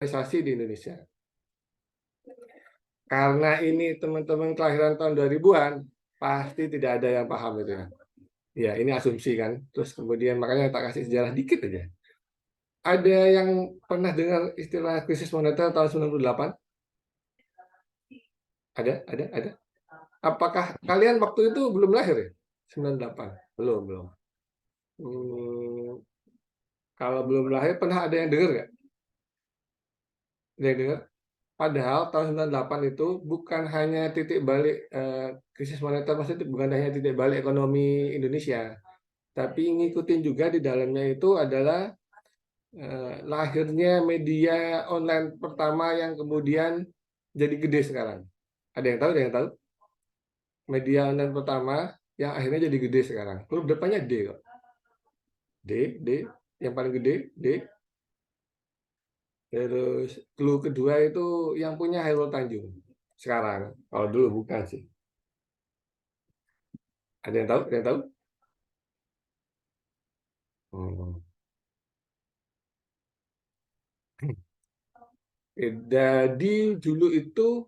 di Indonesia. Karena ini teman-teman kelahiran tahun 2000-an, pasti tidak ada yang paham itu ya. Ya, ini asumsi kan. Terus kemudian makanya tak kasih sejarah dikit aja. Ada yang pernah dengar istilah krisis moneter tahun 98? Ada. Apakah kalian waktu itu belum lahir ya? 98? Belum. Hmm, kalau belum lahir, pernah ada yang dengar nggak? Ada yang dengar? Padahal tahun 98 itu bukan hanya titik balik krisis moneter, maksudnya bukan hanya titik balik ekonomi Indonesia, tapi ngikutin juga di dalamnya itu adalah lahirnya media online pertama yang kemudian jadi gede sekarang. Ada yang tahu? Ada yang tahu? Media online pertama yang akhirnya jadi gede sekarang. Huruf depannya D kok. D, yang paling gede, D. Terus clue kedua itu yang punya Hairul Tanjung sekarang. Kalau dulu bukan sih. Ada yang tahu? Ada yang tahu? Hmm. Jadi dulu itu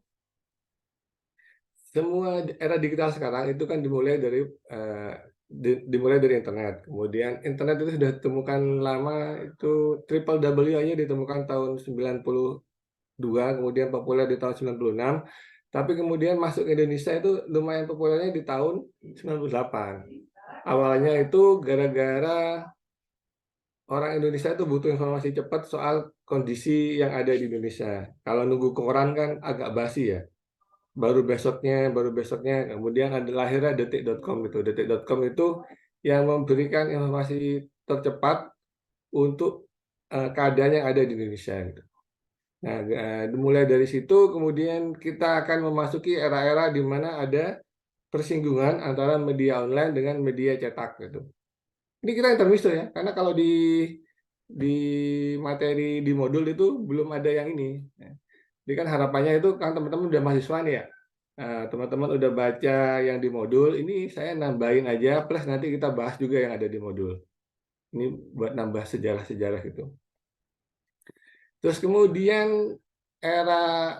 semua era digital sekarang itu kan eh, dimulai dari internet. Kemudian internet itu sudah ditemukan lama, itu triple W-nya ditemukan tahun 92, kemudian populer di tahun 96. Tapi kemudian masuk ke Indonesia itu lumayan populernya di tahun 98. Awalnya itu gara-gara orang Indonesia itu butuh informasi cepat soal kondisi yang ada di Indonesia. Kalau nunggu koran kan agak basi ya. Baru besoknya, kemudian ada lahirnya detik.com itu. Detik.com itu yang memberikan informasi tercepat untuk keadaan yang ada di Indonesia gitu. Nah, mulai dari situ kemudian kita akan memasuki era-era di mana ada persinggungan antara media online dengan media cetak gitu. Ini kita intermezzo ya, karena kalau di materi di modul itu belum ada yang ini. Jadi kan harapannya itu kan teman-teman udah mahasiswa nih ya. Teman-teman udah baca yang di modul, ini saya nambahin aja plus nanti kita bahas juga yang ada di modul. Ini buat nambah sejarah-sejarah gitu. Terus kemudian era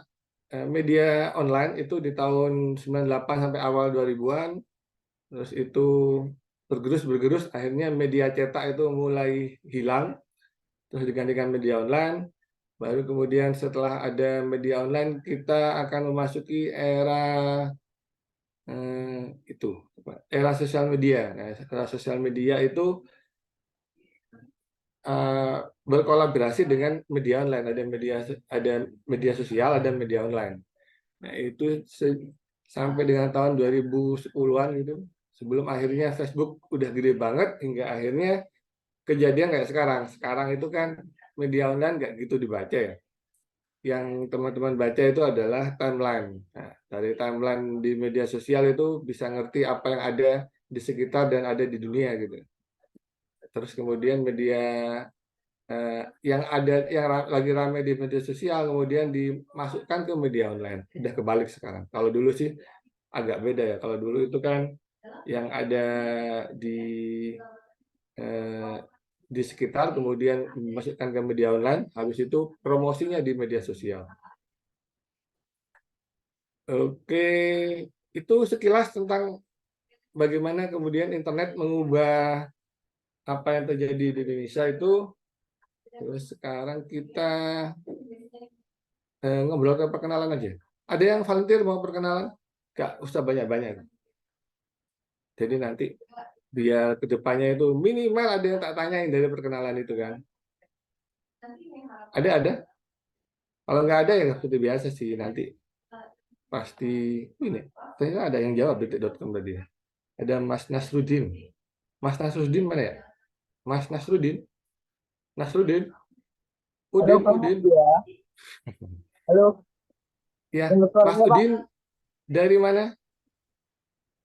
media online itu di tahun 98 sampai awal 2000-an, terus itu bergerus akhirnya media cetak itu mulai hilang, terus digantikan media online. Baru kemudian setelah ada media online kita akan memasuki era itu era sosial media. Nah, era sosial media itu eh, berkolaborasi dengan media online. Ada media sosial, ada media online. Nah, itu sampai dengan tahun 2010-an gitu. Sebelum akhirnya Facebook udah gede banget hingga akhirnya kejadian kayak sekarang. Sekarang itu kan media online nggak gitu dibaca ya. Yang teman-teman baca itu adalah timeline. Nah, dari timeline di media sosial itu bisa ngerti apa yang ada di sekitar dan ada di dunia gitu. Terus kemudian media yang lagi ramai di media sosial kemudian dimasukkan ke media online. Udah kebalik sekarang. Kalau dulu sih agak beda ya. Kalau dulu itu kan yang ada di eh, di sekitar kemudian dimasukkan ke media online, habis itu promosinya di media sosial. Oke, itu sekilas tentang bagaimana kemudian internet mengubah apa yang terjadi di Indonesia itu. Terus sekarang kita ngobrol ke perkenalan aja. Ada yang volunteer mau perkenalan? Gak usah banyak-banyak. Jadi nanti biar kedepannya itu minimal ada yang tak tanyain dari perkenalan itu kan. Ada. Kalau nggak ada ya seperti biasa sih nanti pasti ini. Ternyata ada yang jawab detik.com tadi ya. Ada Mas Nasrudin. Mas Nasrudin mana ya? Mas Nasrudin. Nasrudin. Halo Udin, Pak Udin. ya. Halo, Ya, dengar Mas suaranya Pak. Udin dari mana?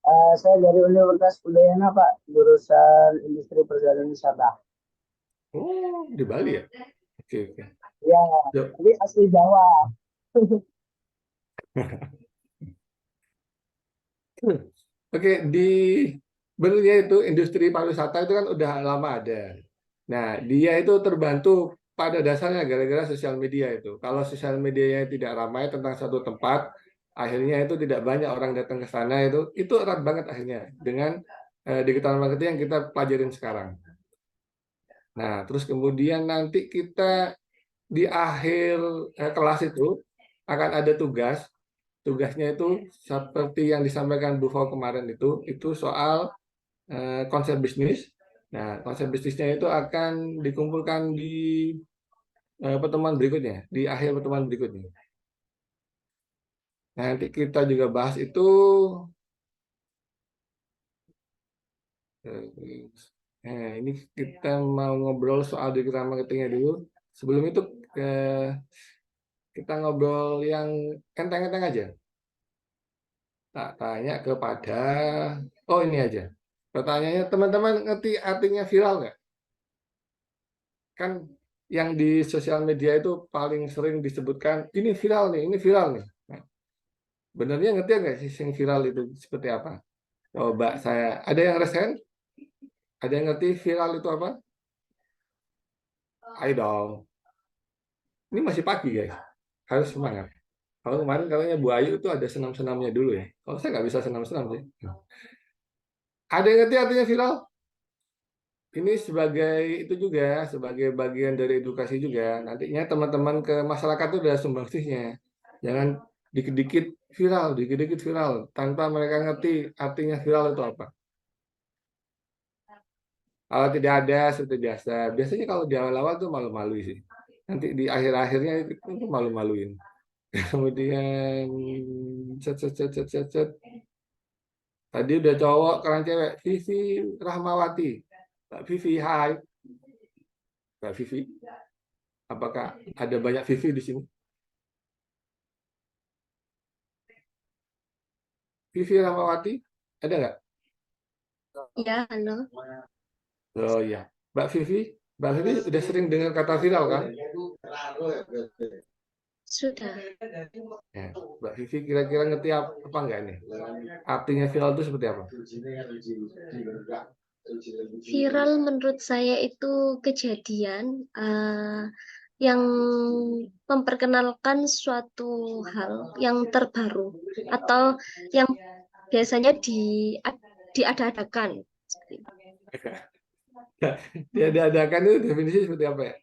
Saya dari Universitas Udayana Pak, jurusan Industri Perjalanan Wisata. Oh, di Bali ya? Oke. Ya, Yuk. tapi asli Jawa. Oke, benarnya itu industri pariwisata itu kan udah lama ada. Nah, dia itu terbantu pada dasarnya gara-gara sosial media itu. Kalau sosial medianya tidak ramai tentang satu tempat, akhirnya itu tidak banyak orang datang ke sana, itu erat banget akhirnya dengan digital marketing yang kita pelajarin sekarang. Nah, terus kemudian nanti kita di akhir kelas itu akan ada tugas. Tugasnya itu seperti yang disampaikan Bu Fau kemarin itu soal konsep bisnis. Nah, konsep bisnisnya itu akan dikumpulkan di pertemuan berikutnya, di akhir pertemuan berikutnya. Nanti kita juga bahas itu. Ini kita mau ngobrol soal digital marketingnya dulu. Sebelum itu kita ngobrol yang enteng-enteng aja. Tak tanya kepada, oh ini aja. Pertanyaannya, teman-teman ngerti artinya viral nggak? Kan yang di sosial media itu paling sering disebutkan, ini viral nih, ini viral nih. Nah, benernya ngerti nggak sih yang viral itu seperti apa? Coba saya, ada yang resen? Ada yang ngerti viral itu apa? Ayo dong. Ini masih pagi guys, harus semangat. Kalau kemarin katanya Bu Ayu itu ada senam-senamnya dulu ya. Kalau saya nggak bisa senam-senam sih. Ada yang ngerti artinya viral? Ini sebagai itu juga sebagai bagian dari edukasi juga. Nantinya teman-teman ke masyarakat itu udah sumbangsihnya. Jangan dikit-dikit viral tanpa mereka ngerti artinya viral itu apa. Kalau tidak ada seperti biasa. Biasanya kalau di awal-awal tuh malu-malu sih. Nanti di akhir-akhirnya itu malu-maluin. Kemudian set, set, set, set, set, set. Tadi udah cowok, sekarang cewek. Vivi Rahmawati. Mbak Vivi, hai. Mbak Vivi, apakah ada banyak Vivi di sini? Vivi Rahmawati, ada nggak? Ya, halo. Oh iya. Mbak Vivi udah sering dengar kata viral kan? Sudah. Ya. Mbak Vivi kira-kira ngerti apa nggak nih? Artinya viral itu seperti apa? Viral menurut saya itu kejadian yang memperkenalkan suatu hal yang terbaru atau yang biasanya diada-adakan. Diadakan itu definisi seperti apa ya?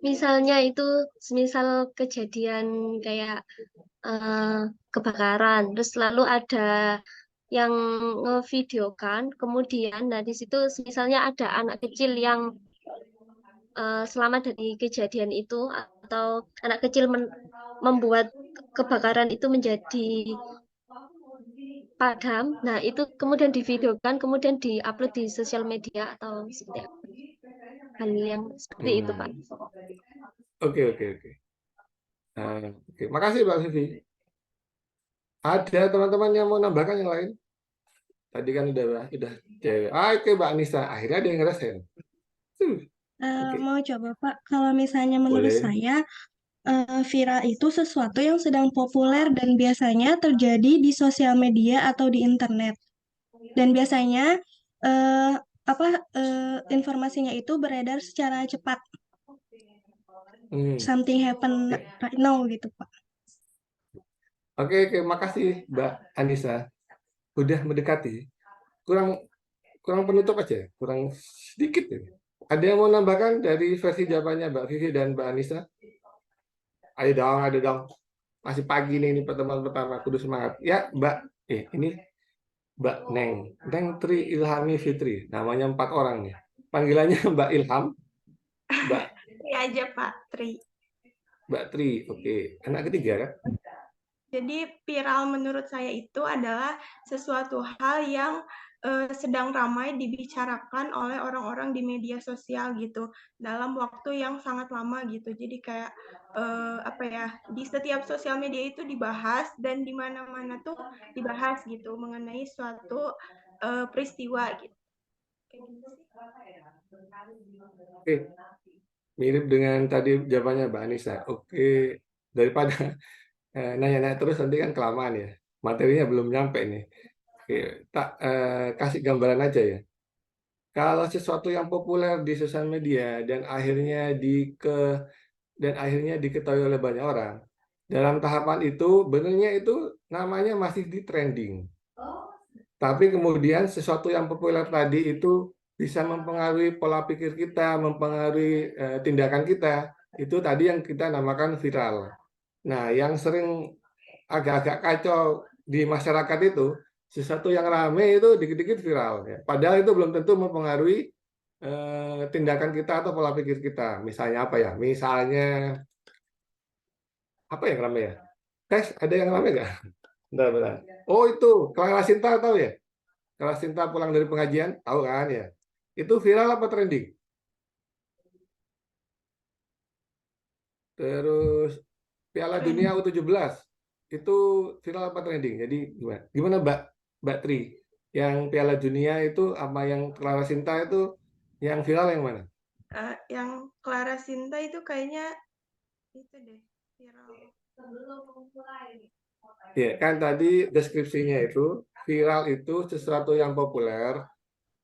Misalnya itu, misal kejadian kayak kebakaran, terus lalu ada yang ngevideokan, kemudian nah di situ misalnya ada anak kecil yang selamat dari kejadian itu atau anak kecil membuat kebakaran itu menjadi padam. Nah, itu kemudian divideokan, kemudian diupload di sosial media atau seperti apa. Hal yang seperti itu, Pak. Oke, oke, oke. Oke. Makasih Mbak Vivi. Ada teman-teman yang mau nambahkan yang lain? Tadi kan udah cewek. Oke Mbak Anissa, akhirnya ada yang ngerasain. Oke. Mau coba Pak, kalau misalnya menurut Boleh. saya viral itu sesuatu yang sedang populer dan biasanya terjadi di sosial media atau di internet. Dan biasanya eh, informasinya itu beredar secara cepat. Something happen right now gitu Pak. Oke, oke, makasih Mbak Anissa. Udah mendekati. Kurang kurang penutup aja, kurang sedikit ini. Ada yang mau nambahkan dari versi jawabannya Mbak Vivi dan Mbak Anissa? Ayo dong, ada dong. Masih pagi nih, ini pertemuan pertama, kudu semangat. Ya, Mbak. Ini Mbak Neng. Neng Tri Ilhami Fitri. Namanya 4 orang nih. Panggilannya Mbak Ilham. Mbak Tri aja Pak, Tri. Mbak Tri, oke. Anak ketiga kan? Jadi viral menurut saya itu adalah sesuatu hal yang sedang ramai dibicarakan oleh orang-orang di media sosial gitu dalam waktu yang sangat lama gitu. Jadi kayak apa ya, di setiap sosial media itu dibahas dan di mana-mana tuh dibahas gitu mengenai suatu peristiwa gitu. Oke, mirip dengan tadi jawabannya Mbak Anissa. Oke, daripada nanya-nanya terus nanti kan kelamaan ya. Materinya belum nyampe nih. Oke, Oke, tak kasih gambaran aja ya. Kalau sesuatu yang populer di sosial media dan akhirnya diketahui oleh banyak orang, dalam tahapan itu benernya itu namanya masih di trending. Tapi kemudian sesuatu yang populer tadi itu bisa mempengaruhi pola pikir kita, mempengaruhi tindakan kita. Itu tadi yang kita namakan viral. Nah, yang sering agak-agak kacau di masyarakat itu, sesuatu yang rame itu dikit-dikit viral. Ya. Padahal itu belum tentu mempengaruhi tindakan kita atau pola pikir kita. Misalnya apa ya? Misalnya apa yang rame ya? Tes, ada yang rame nggak? Bentar. Oh itu, Clara Sinta tahu ya? Clara Sinta pulang dari pengajian, tahu kan ya? Itu viral apa trending? Terus Piala Dunia U17 itu viral apa trending? Jadi gimana? Gimana Mbak Tri? Yang Piala Dunia itu sama yang Clara Sinta itu yang viral yang mana? Yang Clara Sinta itu kayaknya itu deh viral. Ya, kan tadi deskripsinya itu viral itu sesuatu yang populer,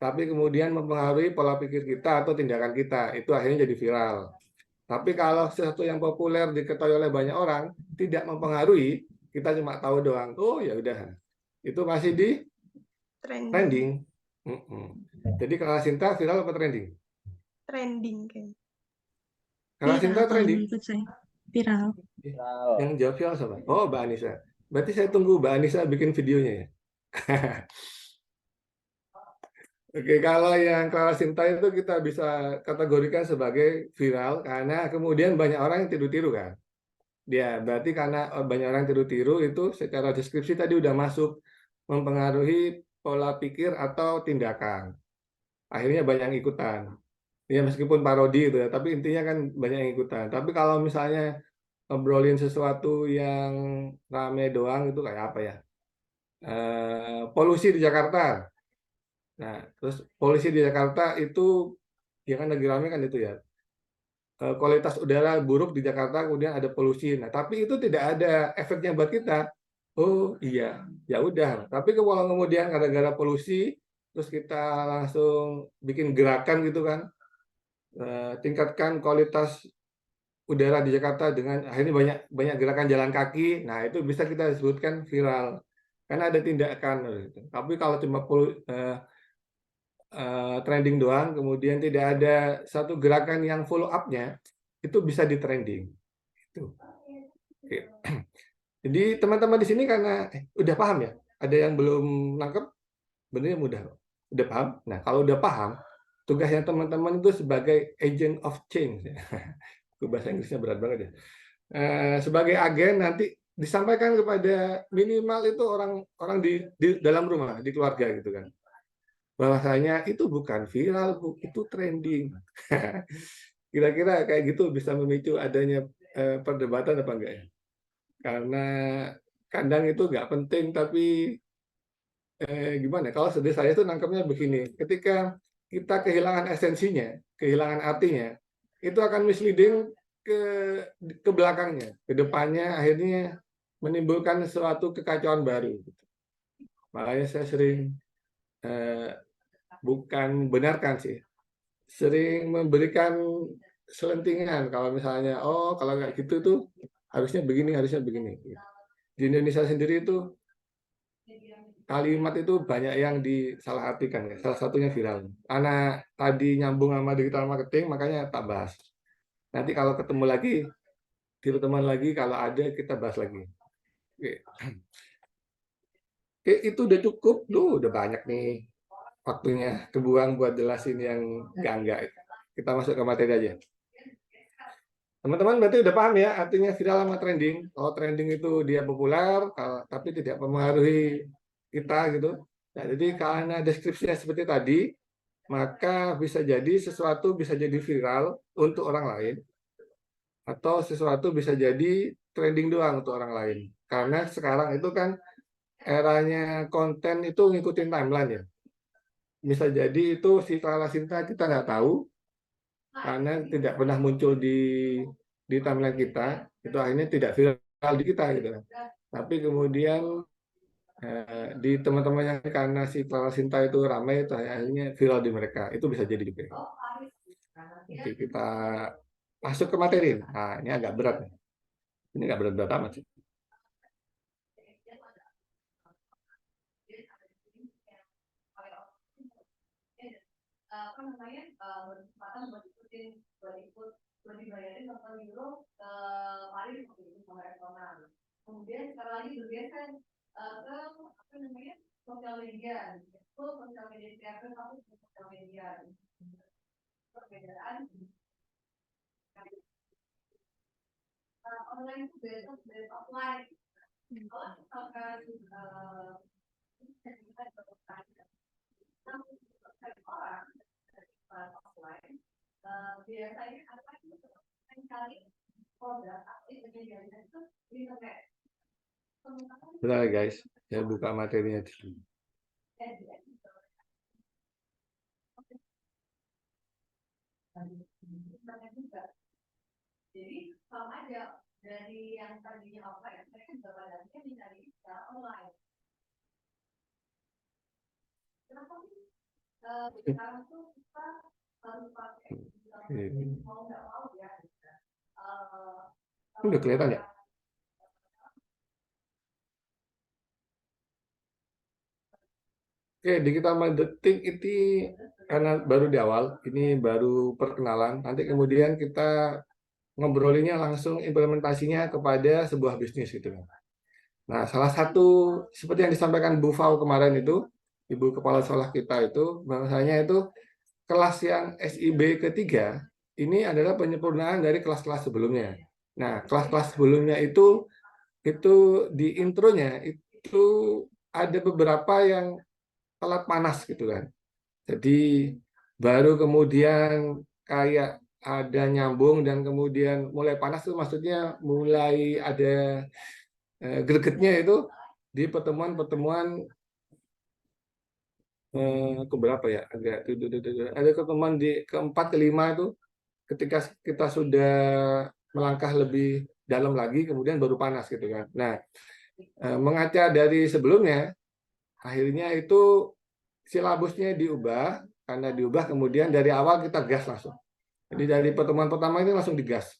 tapi kemudian mempengaruhi pola pikir kita atau tindakan kita. Itu akhirnya jadi viral. Tapi kalau sesuatu yang populer diketahui oleh banyak orang, tidak mempengaruhi, kita cuma tahu doang. Oh ya udah, itu masih di trending. Jadi kalau Sinta viral apa trending? Trending kayaknya. Kalau Viral Sinta kalau trending. menurut saya. Viral. Yang jawab viral siapa? Oh, Mbak Anissa. Berarti saya tunggu Mbak Anissa bikin videonya ya. Oke, kalau yang Clara Sinta itu kita bisa kategorikan sebagai viral karena kemudian banyak orang yang tiru-tiru kan. Dia berarti karena banyak orang tiru-tiru itu secara deskripsi tadi udah masuk mempengaruhi pola pikir atau tindakan. Akhirnya banyak yang ikutan. Ya meskipun parodi itu ya, tapi intinya kan banyak yang ikutan. Tapi kalau misalnya ngobrolin sesuatu yang rame doang itu kayak apa ya? Polusi di Jakarta. Nah, terus polusi di Jakarta itu ya kan lagi rame kan itu ya. Kualitas udara buruk di Jakarta, kemudian ada polusi. Nah, tapi itu tidak ada efeknya buat kita. Oh iya, ya udah. Tapi kalau kemudian gara-gara polusi, terus kita langsung bikin gerakan gitu kan, tingkatkan kualitas udara di Jakarta dengan akhirnya banyak banyak gerakan jalan kaki. Nah, itu bisa kita sebutkan viral. Karena ada tindakan. Gitu. Tapi kalau cuma trending doang, kemudian tidak ada satu gerakan yang follow up-nya, itu bisa di trending. Itu. Oke. Jadi teman-teman di sini karena udah paham ya, ada yang belum nangkep, benernya mudah. Udah paham? Nah, kalau udah paham, tugasnya teman-teman itu sebagai agent of change. Bahasa Inggrisnya berat banget ya. Sebagai agen nanti disampaikan kepada minimal itu orang di dalam rumah, di keluarga gitu kan. Bahwasanya itu bukan viral, itu trending. Kira-kira kayak gitu bisa memicu adanya perdebatan apa enggak ya? Karena kadang itu nggak penting, tapi gimana? Kalau saya itu nangkapnya begini, ketika kita kehilangan esensinya, kehilangan artinya, itu akan misleading ke belakangnya, ke depannya akhirnya menimbulkan suatu kekacauan baru. Makanya saya sering bukan benarkan sih, sering memberikan selentingan kalau misalnya kalau nggak gitu tuh harusnya begini di Indonesia sendiri itu kalimat itu banyak yang disalahartikan ya, salah satunya viral karena tadi nyambung sama digital marketing makanya tak bahas, nanti kalau ketemu lagi di pertemuan lagi kalau ada kita bahas lagi. Oke, itu udah cukup udah banyak nih waktunya kebuang buat jelasin yang enggak. Kita masuk ke materi aja. Teman-teman berarti udah paham ya artinya viral sama trending. Kalau trending itu dia populer, tapi tidak mempengaruhi kita gitu. Nah, jadi karena deskripsinya seperti tadi, maka bisa jadi sesuatu bisa jadi viral untuk orang lain, atau sesuatu bisa jadi trending doang untuk orang lain. Karena sekarang itu kan eranya konten itu ngikutin timeline ya. Bisa jadi itu si Clara Sinta kita nggak tahu karena tidak pernah muncul di timeline kita, itu akhirnya tidak viral di kita gitu. Tapi kemudian di teman-teman yang karena si Clara Sinta itu ramai itu akhirnya viral di mereka, itu bisa jadi juga. Oke, kita masuk ke materi. Nah, ini agak berat nih. Ini nggak berat-berat amat sih. Bentar guys, saya buka materinya dulu. Ini udah kelihatan ya? Oke, digital marketing itu karena baru di awal, ini baru perkenalan. Nanti kemudian kita ngobrolinya langsung implementasinya kepada sebuah bisnis gitu. Nah, salah satu seperti yang disampaikan Bu Fau kemarin itu, Ibu Kepala Sekolah kita itu, bahwasanya itu kelas yang SIB ketiga ini adalah penyempurnaan dari kelas-kelas sebelumnya. Nah, kelas-kelas sebelumnya itu di intronya itu ada beberapa yang telat panas gitu kan. Jadi baru kemudian kayak ada nyambung dan kemudian mulai panas itu maksudnya mulai ada gregetnya itu di pertemuan-pertemuan keberapa ya, agak ada pertemuan di keempat kelima itu ketika kita sudah melangkah lebih dalam lagi kemudian baru panas gitu kan. Nah, mengaca dari sebelumnya akhirnya itu silabusnya diubah, karena diubah kemudian dari awal kita gas langsung. Jadi dari pertemuan pertama ini langsung digas.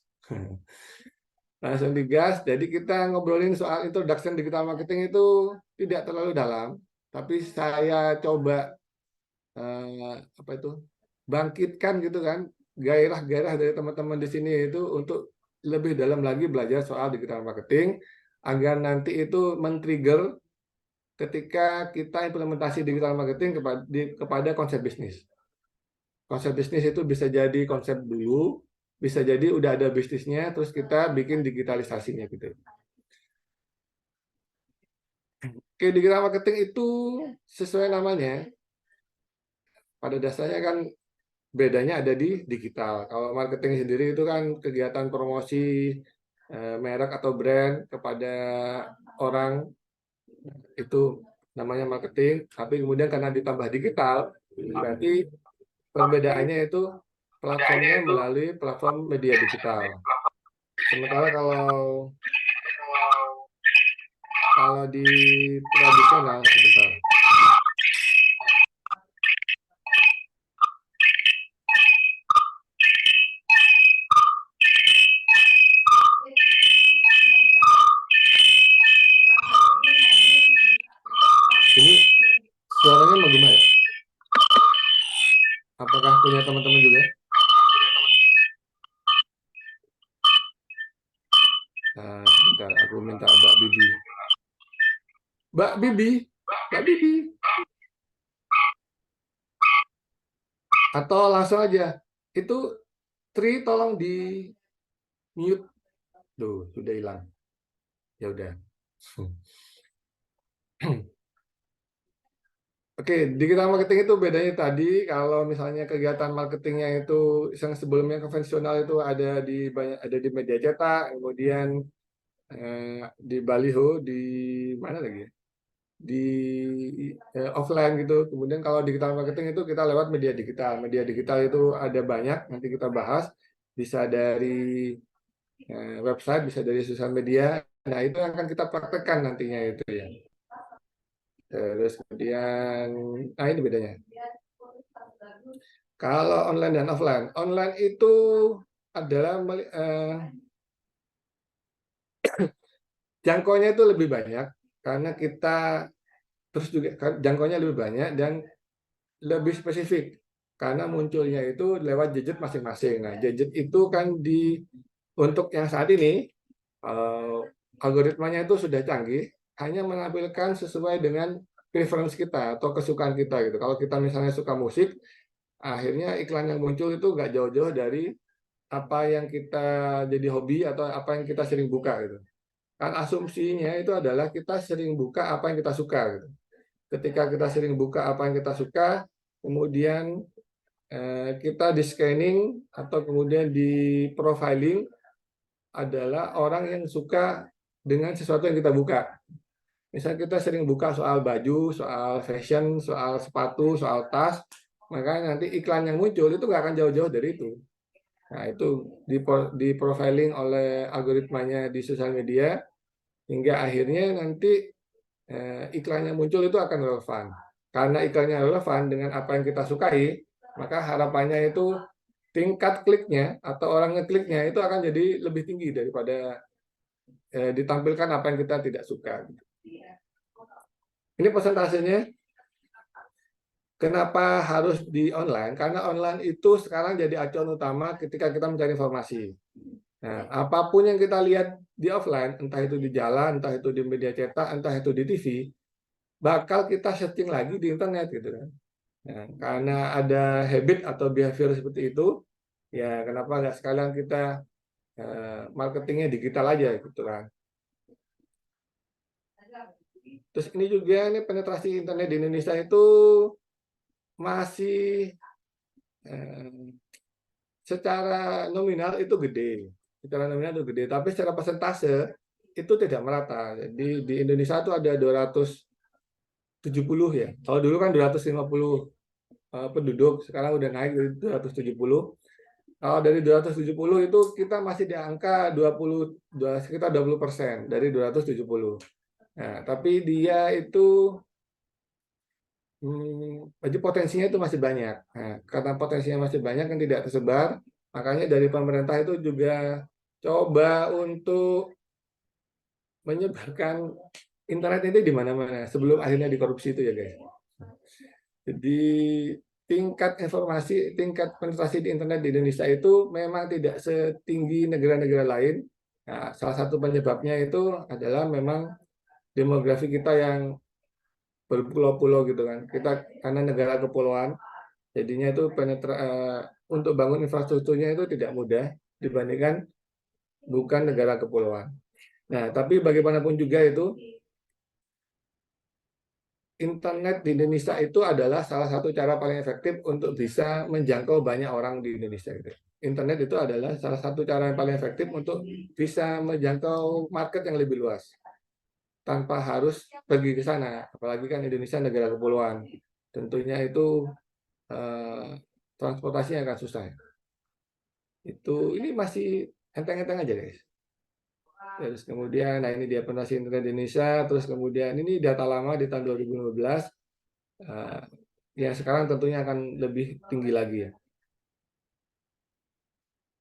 Langsung digas, jadi kita ngobrolin soal introduction digital marketing itu tidak terlalu dalam, tapi saya coba bangkitkan gitu kan gairah-gairah dari teman-teman di sini itu untuk lebih dalam lagi belajar soal digital marketing agar nanti itu men-trigger ketika kita implementasi digital marketing kepada konsep bisnis. Konsep bisnis itu bisa jadi konsep dulu, bisa jadi udah ada bisnisnya, terus kita bikin digitalisasinya gitu. Oke, digital marketing itu sesuai namanya, pada dasarnya kan bedanya ada di digital. Kalau marketing sendiri itu kan kegiatan promosi merek atau brand kepada orang, itu namanya marketing. Tapi kemudian karena ditambah digital, berarti perbedaannya itu platformnya melalui platform media digital. Sementara kalau di tradisional, sebentar. Ini suaranya menggema ya? Apakah punya teman-teman juga? Nah, sebentar, aku minta Mbak Bibi. Mbak Bibi, Mbak Bibi. Atau langsung aja. Itu Tri tolong di mute. Tuh, sudah hilang. Ya udah. Oke, digital marketing itu bedanya tadi kalau misalnya kegiatan marketingnya itu yang sebelumnya konvensional itu ada di media cetak, kemudian di baliho, di mana lagi ya? Di offline gitu. Kemudian kalau digital marketing itu kita lewat media digital. Media digital itu ada banyak, nanti kita bahas. Bisa dari website, bisa dari sosial media. Nah, itu akan kita praktekkan nantinya itu ya. Terus kemudian, nah ini bedanya. Kalau online dan offline, online itu adalah jangkauannya itu lebih banyak karena kita terus juga jangkauannya lebih banyak dan lebih spesifik karena munculnya itu lewat gadget masing-masing. Nah, gadget itu kan untuk yang saat ini algoritmanya itu sudah canggih, hanya menampilkan sesuai dengan preference kita atau kesukaan kita gitu. Kalau kita misalnya suka musik, akhirnya iklan yang muncul itu nggak jauh-jauh dari apa yang kita jadi hobi atau apa yang kita sering buka gitu. Kan asumsinya itu adalah kita sering buka apa yang kita suka gitu. Ketika kita sering buka apa yang kita suka, kemudian kita di scanning atau kemudian di profiling adalah orang yang suka dengan sesuatu yang kita buka. Misalnya kita sering buka soal baju, soal fashion, soal sepatu, soal tas, maka nanti iklan yang muncul itu nggak akan jauh-jauh dari itu. Nah, itu di profiling oleh algoritmanya di sosial media, hingga akhirnya nanti iklan yang muncul itu akan relevan. Karena iklannya relevan dengan apa yang kita sukai, maka harapannya itu tingkat kliknya atau orang ngekliknya itu akan jadi lebih tinggi daripada ditampilkan apa yang kita tidak suka. Ini persentasenya. Kenapa harus di online? Karena online itu sekarang jadi acuan utama ketika kita mencari informasi. Nah, apapun yang kita lihat di offline, entah itu di jalan, entah itu di media cetak, entah itu di TV, bakal kita searching lagi di internet gitu kan. Nah, karena ada habit atau behavior seperti itu, ya kenapa nggak sekalian kita marketingnya digital aja gitu kan. Terus ini juga ini penetrasi internet di Indonesia itu masih secara nominal itu gede, tapi secara persentase itu tidak merata. Jadi di Indonesia itu ada 270 ya. Kalau dulu kan 250 penduduk, sekarang udah naik dari 270. Kalau dari 270 itu kita masih di angka sekitar 20% dari 270. Nah, tapi dia itu jadi potensinya itu masih banyak. Nah, karena potensinya masih banyak yang tidak tersebar, makanya dari pemerintah itu juga coba untuk menyebarkan internet itu di mana-mana sebelum akhirnya dikorupsi itu ya guys. Jadi tingkat informasi, tingkat penetrasi di internet di Indonesia itu memang tidak setinggi negara-negara lain. Nah, salah satu penyebabnya itu adalah memang demografi kita yang berpulau-pulau gitu kan. Kita karena negara kepulauan, jadinya itu untuk bangun infrastrukturnya itu tidak mudah dibandingkan bukan negara kepulauan. Nah, tapi bagaimanapun juga itu internet di Indonesia itu adalah salah satu cara paling efektif untuk bisa menjangkau banyak orang di Indonesia. Internet itu adalah salah satu cara yang paling efektif untuk bisa menjangkau market yang lebih luas tanpa harus pergi ke sana. Apalagi kan Indonesia negara kepulauan, tentunya itu transportasinya akan susah. Ini masih enteng-enteng aja guys. Terus kemudian, nah ini dia penetrasi internet di Indonesia. Terus kemudian ini data lama di tahun 2015. Yang sekarang tentunya akan lebih tinggi lagi ya.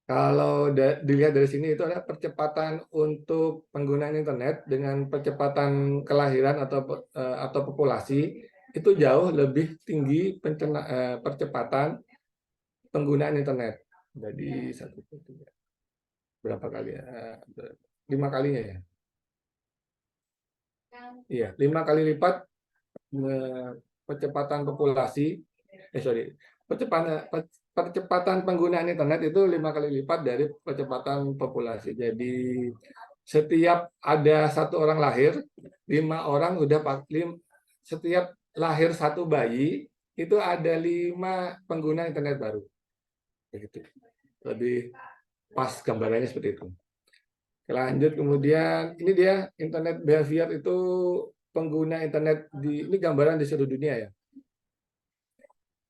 Kalau dilihat dari sini itu ada percepatan untuk penggunaan internet dengan percepatan kelahiran atau populasi itu jauh lebih tinggi percepatan penggunaan internet. Jadi berapa kali ya? 5 kalinya ya. Iya, 5 kali lipat percepatan populasi. Percepatan penggunaan internet itu 5 kali lipat dari percepatan populasi. Jadi setiap ada 1 orang lahir, 5 orang setiap lahir 1 bayi itu ada 5 pengguna internet baru. Begitu. Lebih pas gambarannya seperti itu. Lanjut kemudian ini dia internet behavior itu pengguna internet ini gambaran di seluruh dunia ya.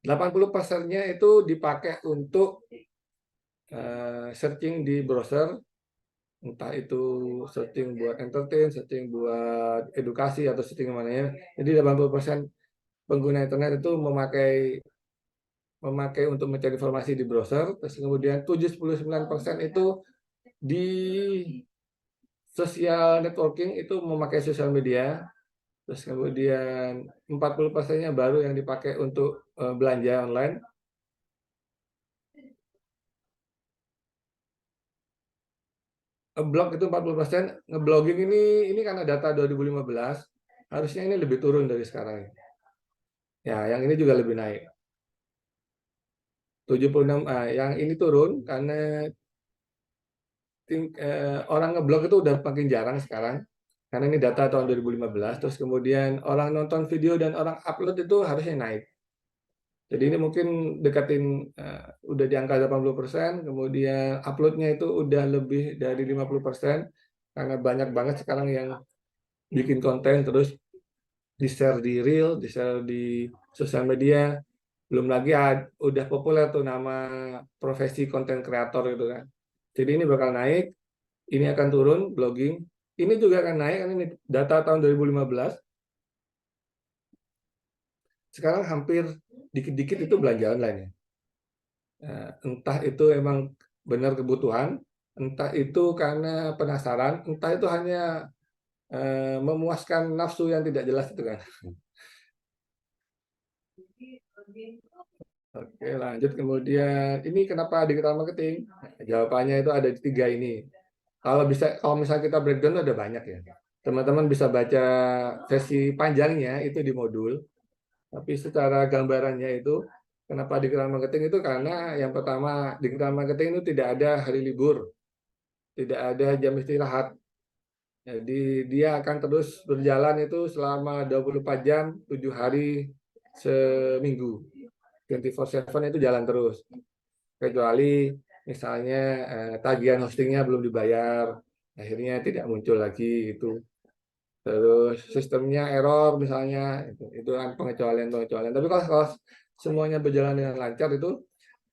80%-nya itu dipakai untuk searching di browser, entah itu setting buat entertain, setting buat edukasi, atau setting mana ya. Jadi 80% pengguna internet itu memakai untuk mencari informasi di browser, terus kemudian 79% itu di social networking itu memakai sosial media, terus kemudian 40%-nya baru yang dipakai untuk belanja online. Ngeblog itu 40%, ngeblogging ini karena data 2015, harusnya ini lebih turun dari sekarang. Ya, yang ini juga lebih naik. 76, yang ini turun karena orang ngeblog itu udah makin jarang sekarang. Karena ini data tahun 2015, terus kemudian orang nonton video dan orang upload itu harusnya naik. Jadi ini mungkin dekatin udah di angka 80%, kemudian uploadnya itu udah lebih dari 50%, karena banyak banget sekarang yang bikin konten terus di-share di reel, di-share di sosial media. Belum lagi udah populer tuh nama profesi konten kreator itu kan. Jadi ini bakal naik, ini akan turun blogging. Ini juga akan naik, kan ini data tahun 2015. Sekarang hampir dikit-dikit itu belanja online ya. Entah itu emang benar kebutuhan, entah itu karena penasaran, entah itu hanya memuaskan nafsu yang tidak jelas itu kan. Oke, lanjut. Kemudian ini kenapa digital marketing? Jawabannya itu ada di 3 ini. Kalau misalnya kita breakdown ada banyak ya. Teman-teman bisa baca sesi panjangnya itu di modul. Tapi secara gambarannya itu kenapa digital marketing itu karena yang pertama digital marketing itu tidak ada hari libur, tidak ada jam istirahat. Jadi dia akan terus berjalan itu selama 24 jam, 7 hari seminggu. 24/7 itu jalan terus. Kecuali misalnya tagihan hostingnya belum dibayar, akhirnya tidak muncul lagi itu. Terus sistemnya error misalnya, itu kan pengecualian. Tapi kalau semuanya berjalan dengan lancar itu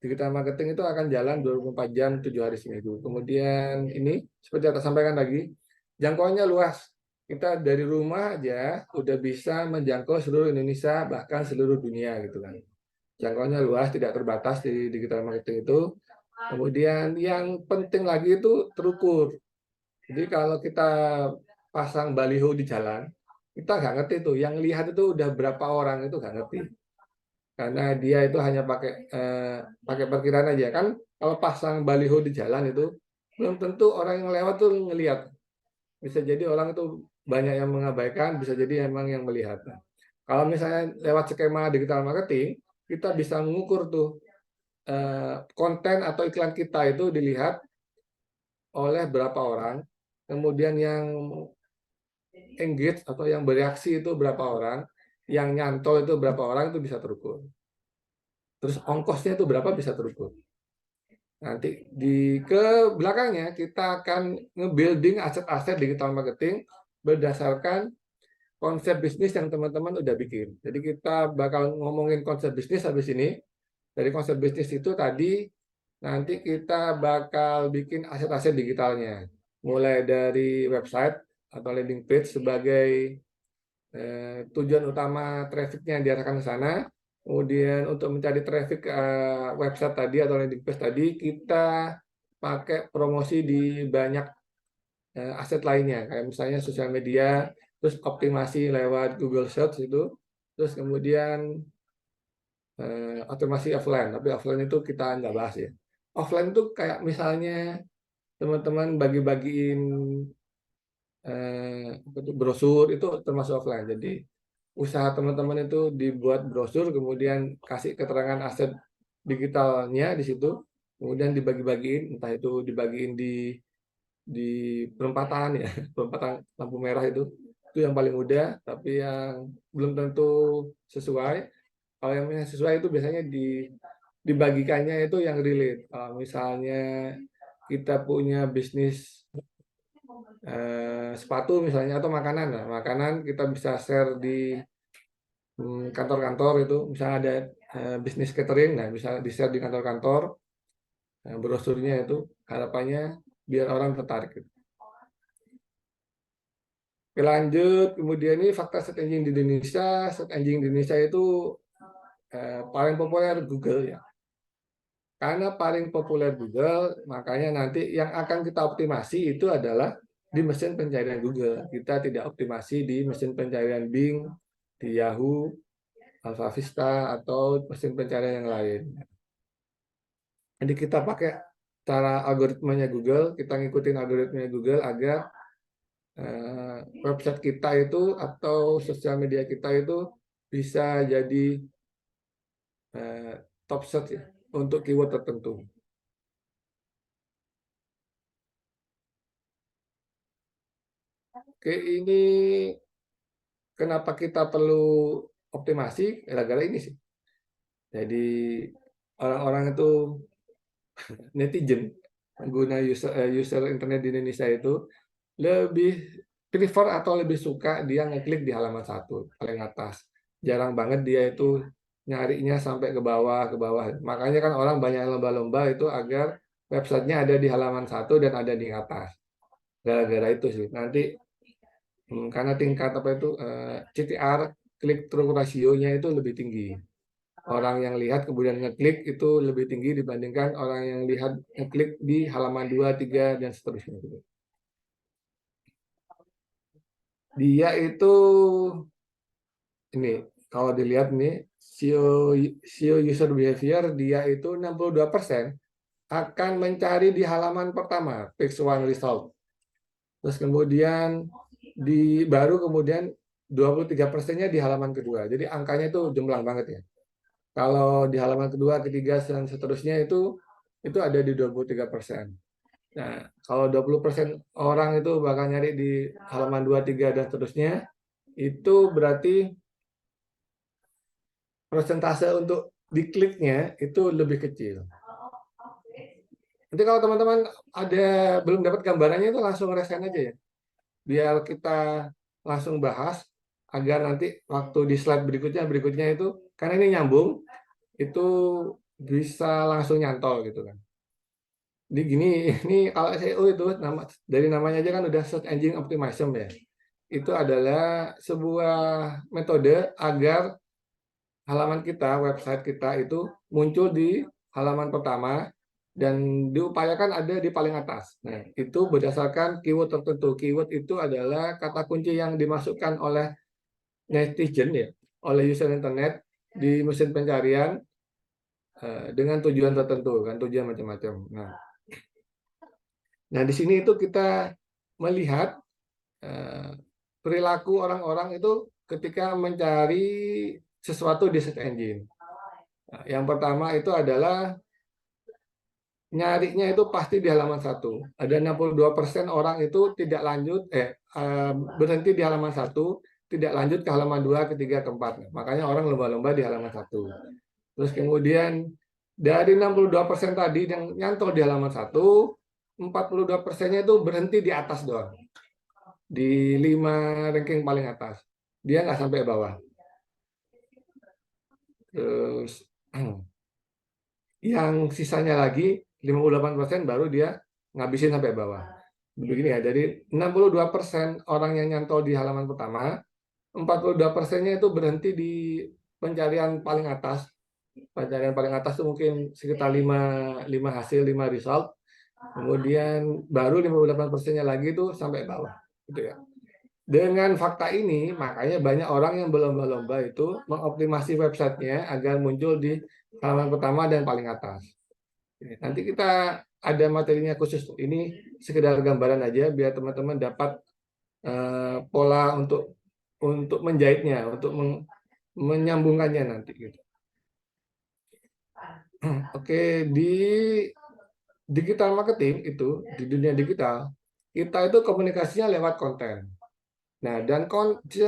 digital marketing itu akan jalan 24 jam 7 hari seminggu. Kemudian ini seperti yang saya sampaikan lagi, jangkauannya luas. Kita dari rumah aja udah bisa menjangkau seluruh Indonesia, bahkan seluruh dunia gitu kan. Jangkauannya luas, tidak terbatas di digital marketing itu. Kemudian yang penting lagi itu terukur. Jadi kalau kita pasang baliho di jalan, kita nggak ngerti tuh, yang lihat itu udah berapa orang itu nggak ngerti. Karena dia itu hanya pakai perkiraan aja kan. Kalau pasang baliho di jalan itu belum tentu orang yang lewat tuh ngelihat. Bisa jadi orang itu banyak yang mengabaikan, bisa jadi emang yang melihat. Nah, kalau misalnya lewat skema digital marketing, kita bisa mengukur tuh konten atau iklan kita itu dilihat oleh berapa orang, kemudian yang engage atau yang bereaksi itu berapa orang, yang nyantol itu berapa orang, itu bisa terukur. Terus ongkosnya itu berapa bisa terukur. Nanti ke belakangnya kita akan nge-building aset-aset digital marketing berdasarkan konsep bisnis yang teman-teman udah bikin. Jadi kita bakal ngomongin konsep bisnis habis ini. Dari konsep bisnis itu tadi nanti kita bakal bikin aset-aset digitalnya. Mulai dari website atau landing page sebagai tujuan utama trafficnya yang diarahkan ke sana. Kemudian untuk mencari traffic website tadi atau landing page tadi, kita pakai promosi di banyak aset lainnya. Kayak misalnya sosial media, terus optimasi lewat Google Search itu, terus kemudian optimasi offline. Tapi offline itu kita nggak bahas ya. Offline itu kayak misalnya teman-teman bagi-bagiin brosur itu termasuk offline. Jadi usaha teman-teman itu dibuat brosur, kemudian kasih keterangan aset digitalnya di situ, kemudian dibagi-bagiin, entah itu dibagiin di perempatan ya, perempatan lampu merah itu yang paling mudah, tapi yang belum tentu sesuai. Kalau yang sesuai itu biasanya dibagikannya itu yang relate. Kalau misalnya kita punya bisnis sepatu misalnya atau makanan, nah, makanan kita bisa share di kantor-kantor itu, misalnya ada bisnis catering, nah bisa di share di kantor-kantor, brosurnya itu harapannya biar orang tertarik. Gitu. Oke, lanjut. Kemudian ini fakta search engine di Indonesia. Search engine di Indonesia itu paling populer Google ya. Karena paling populer Google, makanya nanti yang akan kita optimasi itu adalah di mesin pencarian Google. Kita tidak optimasi di mesin pencarian Bing, di Yahoo, AlphaVista, atau mesin pencarian yang lain. Jadi kita pakai cara algoritmanya Google, kita ngikutin algoritmanya Google agar website kita itu atau sosial media kita itu bisa jadi top search ya, untuk keyword tertentu. Oke, ini kenapa kita perlu optimasi? Gara-gara ini sih. Jadi orang-orang itu netizen pengguna user internet di Indonesia itu lebih prefer atau lebih suka dia ngeklik di halaman 1 paling atas. Jarang banget dia itu nyarinya sampai ke bawah, ke bawah. Makanya kan orang banyak lomba-lomba itu agar websitenya ada di halaman 1 dan ada di atas. Gara-gara itu sih. Nanti karena tingkat apa itu CTR click through ratio-nya itu lebih tinggi. Orang yang lihat kemudian ngeklik itu lebih tinggi dibandingkan orang yang lihat ngeklik di halaman 2, 3 dan seterusnya. Dia itu ini kalau dilihat nih SEO user behavior dia itu 62% akan mencari di halaman pertama page one result. Terus kemudian baru kemudian 23%-nya di halaman kedua. Jadi angkanya itu jumlah banget ya. Kalau di halaman kedua, ketiga dan seterusnya itu ada di 23%. Nah, kalau 20% orang itu bakal nyari di halaman 2, 3 dan seterusnya, itu berarti persentase untuk dikliknya itu lebih kecil. Nanti kalau teman-teman belum dapat gambarannya itu langsung rasain aja ya. Biar kita langsung bahas agar nanti waktu di slide berikutnya itu karena ini nyambung itu bisa langsung nyantol gitu kan. Jadi gini, ini kalau SEO itu dari namanya aja kan udah search engine optimization ya. Itu adalah sebuah metode agar halaman kita, website kita itu muncul di halaman pertama dan diupayakan ada di paling atas. Nah, itu berdasarkan keyword tertentu. Keyword itu adalah kata kunci yang dimasukkan oleh netizen ya, oleh user internet di mesin pencarian dengan tujuan tertentu, kan tujuan macam-macam. Nah, di sini itu kita melihat perilaku orang-orang itu ketika mencari sesuatu di search engine. Nah, yang pertama itu adalah nyarinya itu pasti di halaman 1. Ada 62% orang itu tidak lanjut, berhenti di halaman 1, tidak lanjut ke halaman 2, ketiga, keempat. Makanya orang lomba-lomba di halaman 1. Terus kemudian dari 62% tadi yang nyantol di halaman 1, 42%-nya itu berhenti di atas doang. Di 5 ranking paling atas. Dia nggak sampai bawah. Terus yang sisanya lagi 58% baru dia ngabisin sampai bawah. Begini ya, dari 62% orang yang nyantol di halaman pertama, 42%-nya itu berhenti di pencarian paling atas. Pencarian paling atas itu mungkin sekitar 5 hasil, 5 result. Kemudian baru 58%-nya lagi itu sampai bawah. Gitu ya. Dengan fakta ini, makanya banyak orang yang berlomba-lomba itu mengoptimasi websitenya agar muncul di halaman pertama dan paling atas. Nanti kita ada materinya khusus. Ini sekedar gambaran aja biar teman-teman dapat pola untuk menjahitnya, untuk menyambungkannya nanti. Gitu. Oke, di digital marketing itu, di dunia digital, kita itu komunikasinya lewat konten. Nah, dan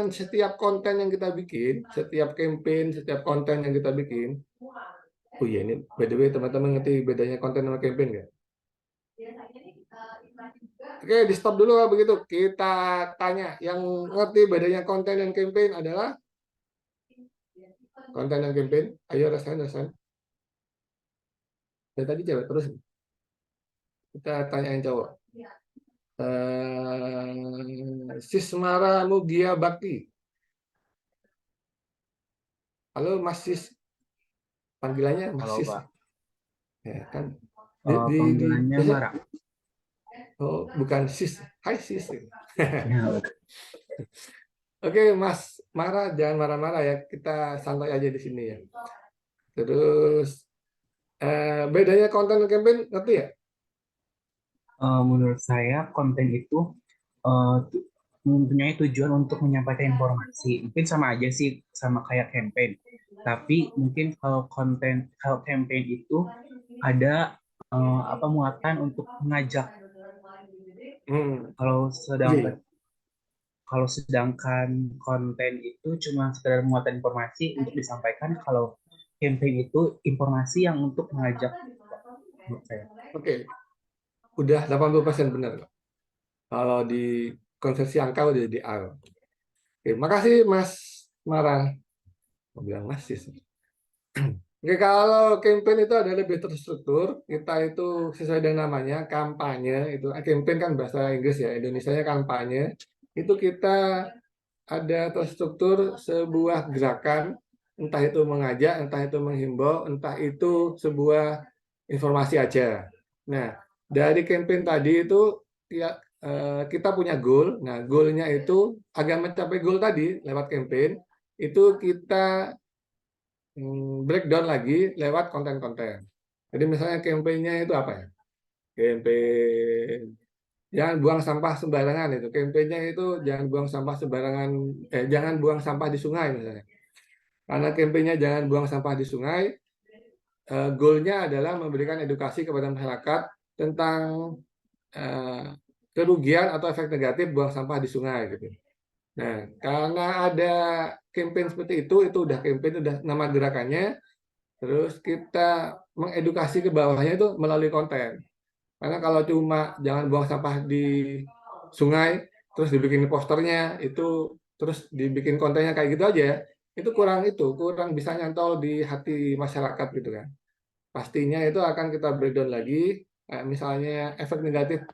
setiap konten yang kita bikin, setiap campaign, setiap konten yang kita bikin, oh iya ini, by the way, teman-teman ngerti bedanya konten sama campaign nggak? Oke, di stop dulu begitu. Kita tanya, yang ngerti bedanya konten dan campaign adalah? Konten dan campaign, ayo rasain. Dari tadi cewek terus. Kita tanyain cowok. Sismara Mugia Bakti. Halo Mas Sis, panggilannya Mas Halo Sis. Pak. Ya, kan Panggilannya biasanya- Mara. oh, bukan Sis. Hai Sis. Ya, Oke, Mas Mara, jangan marah-marah ya. Kita santai aja di sini ya. Terus bedanya konten dan campaign ngerti ya? menurut saya konten itu mempunyai tujuan untuk menyampaikan informasi. Mungkin sama aja sih sama kayak campaign. Tapi mungkin kalau campaign itu ada muatan untuk mengajak. Kalau Iya. sedangkan konten itu cuma sekedar muatan informasi untuk disampaikan. Kalau campaign itu informasi yang untuk mengajak. Menurut saya. Oke, udah 80% benar kok. Kalau di konversi angka udah di A. Oke, makasih Mas Mara. Mau bilang Mas Sis. Oke, kalau campaign itu ada lebih terstruktur, kita itu sesuai dengan namanya kampanye itu campaign kan bahasa Inggris ya, Indonesianya kampanye. Itu kita ada terstruktur sebuah gerakan, entah itu mengajak, entah itu menghimbau, entah itu sebuah informasi aja. Nah, dari campaign tadi itu ya, kita punya goal. Nah, goalnya itu agar mencapai goal tadi lewat campaign, itu kita breakdown lagi lewat konten-konten. Jadi misalnya campaign-nya itu apa ya? Campaign jangan buang sampah sembarangan itu. Campaign-nya itu jangan buang sampah sembarangan, jangan buang sampah di sungai misalnya. Karena campaign-nya jangan buang sampah di sungai, goal-nya adalah memberikan edukasi kepada masyarakat tentang kerugian atau efek negatif buang sampah di sungai gitu. Nah, karena ada campaign seperti itu udah campaign, udah nama gerakannya. Terus kita mengedukasi ke bawahnya itu melalui konten. Karena kalau cuma jangan buang sampah di sungai, terus dibikin posternya, itu terus dibikin kontennya kayak gitu aja, itu kurang bisa nyantol di hati masyarakat gitu kan. Pastinya itu akan kita breakdown lagi, misalnya efek negatif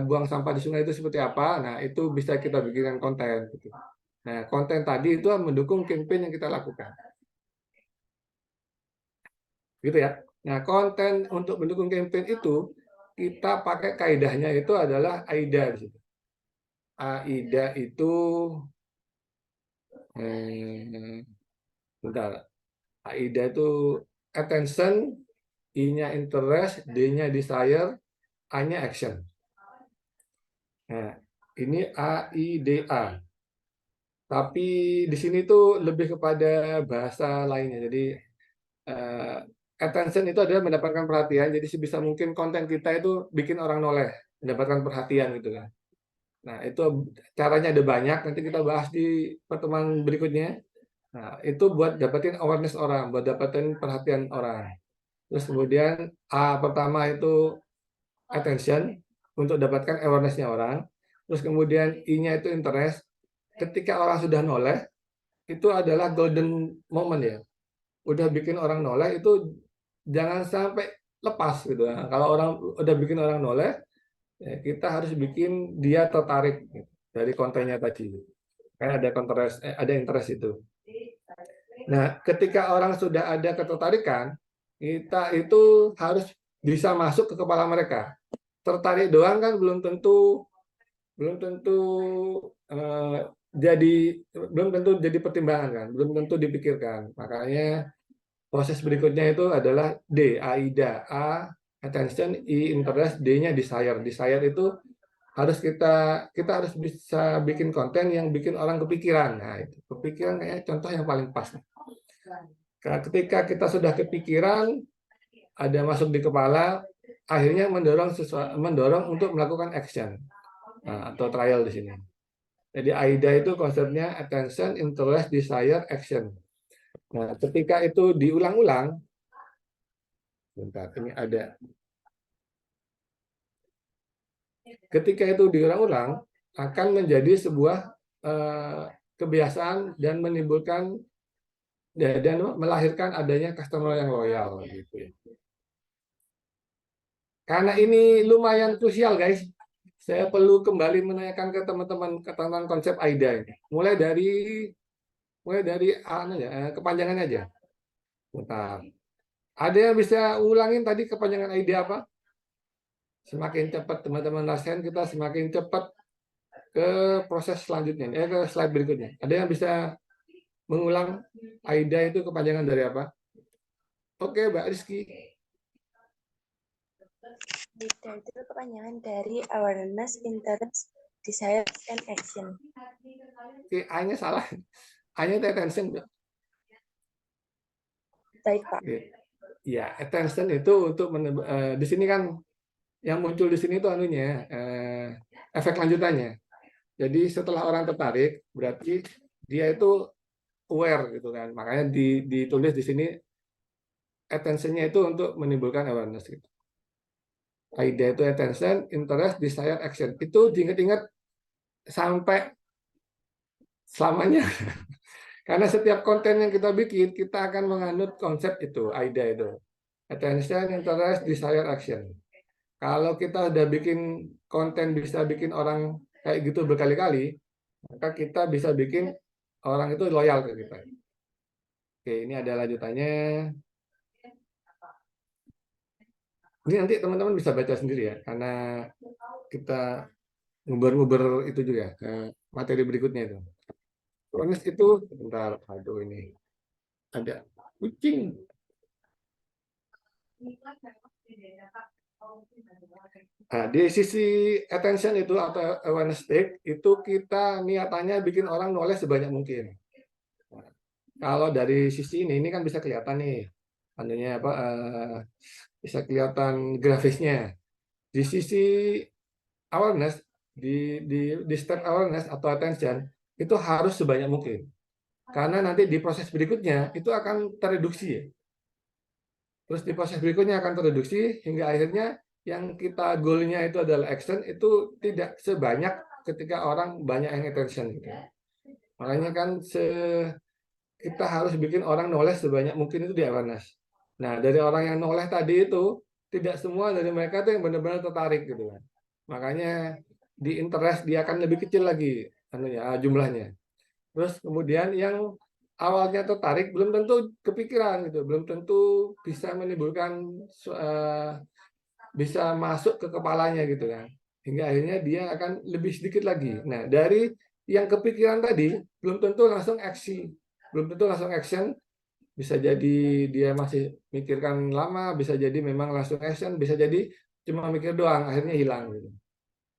buang sampah di sungai itu seperti apa, nah itu bisa kita bikinkan konten. Gitu. Nah konten tadi itu mendukung campaign yang kita lakukan. Gitu ya. Nah, konten untuk mendukung campaign itu kita pakai kaidahnya itu adalah AIDA di situ. AIDA itu bentar. AIDA itu attention, I-nya interest, D-nya desire, A-nya action. Nah, ini AIDA. Tapi di sini tuh lebih kepada bahasa lainnya. Jadi attention itu adalah mendapatkan perhatian. Jadi sebisa mungkin konten kita itu bikin orang noleh, mendapatkan perhatian gitu kan. Nah, itu caranya ada banyak, nanti kita bahas di pertemuan berikutnya. Nah, itu buat dapetin awareness orang, buat dapetin perhatian orang. Terus kemudian A pertama itu attention, untuk dapatkan awareness-nya orang. Terus kemudian I-nya itu interest. Ketika orang sudah noleh, itu adalah golden moment ya. Udah bikin orang noleh itu jangan sampai lepas gitu. Nah, kalau orang udah bikin orang noleh, ya kita harus bikin dia tertarik gitu, dari kontennya tadi. Kan ada interest itu. Nah, ketika orang sudah ada ketertarikan, kita itu harus bisa masuk ke kepala mereka. Tertarik doang kan belum tentu jadi pertimbangan kan, belum tentu dipikirkan. Makanya proses berikutnya itu adalah D, AIDA. A, attention, I, interest, D-nya desire. Desire itu harus kita harus bisa bikin konten yang bikin orang kepikiran. Nah, itu kepikiran kayak contoh yang paling pas. Ketika kita sudah kepikiran, ada masuk di kepala, akhirnya mendorong untuk melakukan action atau trial di sini. Jadi AIDA itu konsepnya attention, interest, desire, action. Nah, ketika itu diulang-ulang, bentar, ini ada. Ketika itu diulang-ulang, akan menjadi sebuah kebiasaan dan menimbulkan dan melahirkan adanya customer yang loyal gitu ya. Karena ini lumayan krusial guys. saya perlu kembali menanyakan ke teman-teman tentang konsep AIDA ini. Mulai dari kepanjangannya aja. Bentar. Ada yang bisa ulangin tadi kepanjangan AIDA apa? Semakin cepat teman-teman latihan, kita semakin cepat ke proses selanjutnya, ke slide berikutnya. Ada yang bisa mengulang AIDA itu kepanjangan dari apa? Oke, Mbak Rizky. AIDA itu kepanjangan dari awareness, interest, desire, and action. Oke, A-nya salah. A-nya itu attention. Baik, Pak. Oke. Ya, attention itu untuk di sini kan yang muncul di sini itu efek lanjutannya. Jadi setelah orang tertarik, berarti dia itu aware gitu kan. Makanya ditulis di sini attention-nya itu untuk menimbulkan awareness gitu. AIDA itu attention, interest, desire, action. Itu diingat-ingat sampai selamanya. Karena setiap konten yang kita bikin, kita akan menganut konsep itu, AIDA itu. Attention, interest, desire, action. Kalau kita udah bikin konten bisa bikin orang kayak gitu berkali-kali, maka kita bisa bikin orang itu loyal ke kita. Oke, ini ada lanjutannya. Ini nanti teman-teman bisa baca sendiri ya, karena kita nguber-nguber itu juga ke materi berikutnya itu. Awareness itu, bentar, aduh ini ada kucing. Nah, di sisi attention itu atau awareness state itu kita niatannya bikin orang noleh sebanyak mungkin. Nah, kalau dari sisi ini kan bisa kelihatan nih, anunya apa? Bisa kelihatan grafisnya. Di sisi awareness, di step awareness atau attention itu harus sebanyak mungkin. Karena nanti di proses berikutnya itu akan tereduksi ya. Terus di proses berikutnya akan tereduksi hingga akhirnya yang kita goalnya itu adalah action itu tidak sebanyak ketika orang banyak yang attention gitu. Makanya kan kita harus bikin orang noleh sebanyak mungkin itu di awareness. Nah, dari orang yang noleh tadi itu tidak semua dari mereka itu yang benar-benar tertarik gitu kan. Makanya di interest dia akan lebih kecil lagi jumlahnya. Terus kemudian yang awalnya tertarik belum tentu kepikiran gitu, belum tentu bisa menimbulkan bisa masuk ke kepalanya gitu kan. Hingga akhirnya dia akan lebih sedikit lagi. Nah, dari yang kepikiran tadi belum tentu langsung aksi, belum tentu langsung action. Bisa jadi dia masih mikirkan lama, bisa jadi memang langsung action, bisa jadi cuma mikir doang, akhirnya hilang gitu.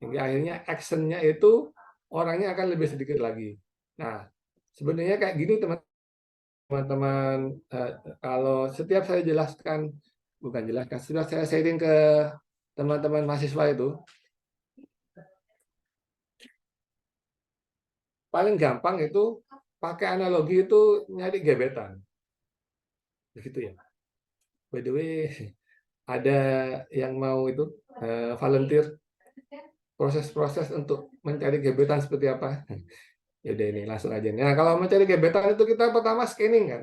Hingga akhirnya actionnya itu orangnya akan lebih sedikit lagi. Nah, sebenarnya kayak gini teman-teman, kalau setiap saya jelaskan, bukan jelaskan, sudah saya sharing ke teman-teman mahasiswa itu, paling gampang itu pakai analogi itu nyari gebetan. Begitu ya. By the way, ada yang mau itu volunteer proses-proses untuk mencari gebetan seperti apa? Ya udah ini langsung aja. Nah, kalau mencari gebetan itu kita pertama scanning kan.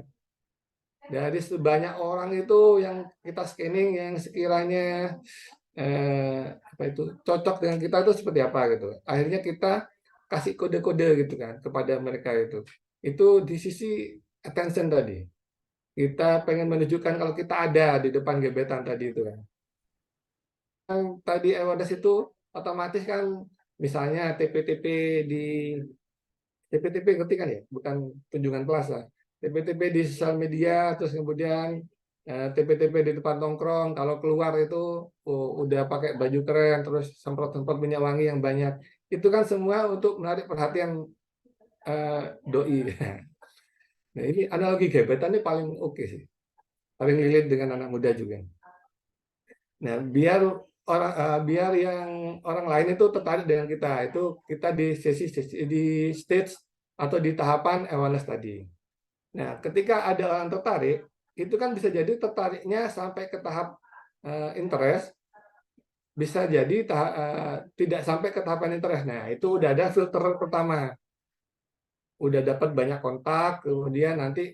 Dari sebanyak orang itu yang kita scanning yang sekiranya cocok dengan kita itu seperti apa gitu. Akhirnya kita kasih kode-kode gitu kan kepada mereka itu. Itu di sisi attention tadi. Kita pengen menunjukkan kalau kita ada di depan gebetan tadi itu kan. Yang tadi awareness itu otomatis kan misalnya TP-TP ngerti kan ya, bukan kunjungan kelas lah. TP-TP di sosial media, terus kemudian TP-TP di depan nongkrong, kalau keluar itu udah pakai baju keren, terus semprot-semprot minyak wangi yang banyak. Itu kan semua untuk menarik perhatian doi. Nah, ini analogi gebetan ini paling oke sih. Paling relate dengan anak muda juga. Nah, biar yang orang lain itu tertarik dengan kita, itu kita di stage atau di tahapan awareness tadi. Nah, ketika ada orang tertarik, itu kan bisa jadi tertariknya sampai ke tahap interest, bisa jadi tidak sampai ke tahapan interest. Nah, itu udah ada filter pertama. Udah dapat banyak kontak, kemudian nanti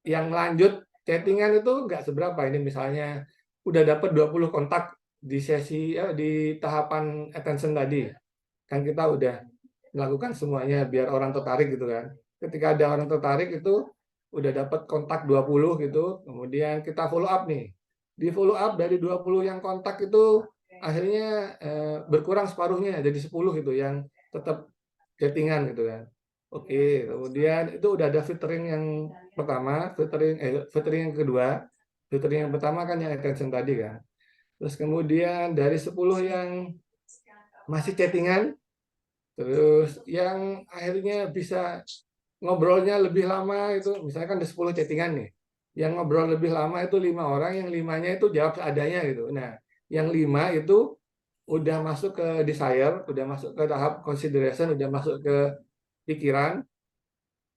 yang lanjut chattingan itu nggak seberapa. Ini misalnya udah dapat 20 kontak di sesi di tahapan attention tadi kan kita udah melakukan semuanya biar orang tertarik gitu kan. Ketika ada orang tertarik itu udah dapat kontak 20 gitu, kemudian kita follow up nih. Di follow up dari 20 yang kontak itu akhirnya berkurang separuhnya jadi 10 gitu yang tetap chattingan gitu kan. Oke, kemudian itu udah ada filtering yang pertama, filtering yang kedua. Filtering yang pertama kan yang attention tadi kan. Terus kemudian dari 10 yang masih chattingan, terus yang akhirnya bisa ngobrolnya lebih lama itu, misalnya kan ada 10 chattingan nih. Yang ngobrol lebih lama itu 5 orang, yang 5-nya itu jawab seadanya gitu. Nah, yang 5 itu udah masuk ke desire, udah masuk ke tahap consideration, udah masuk ke pikiran.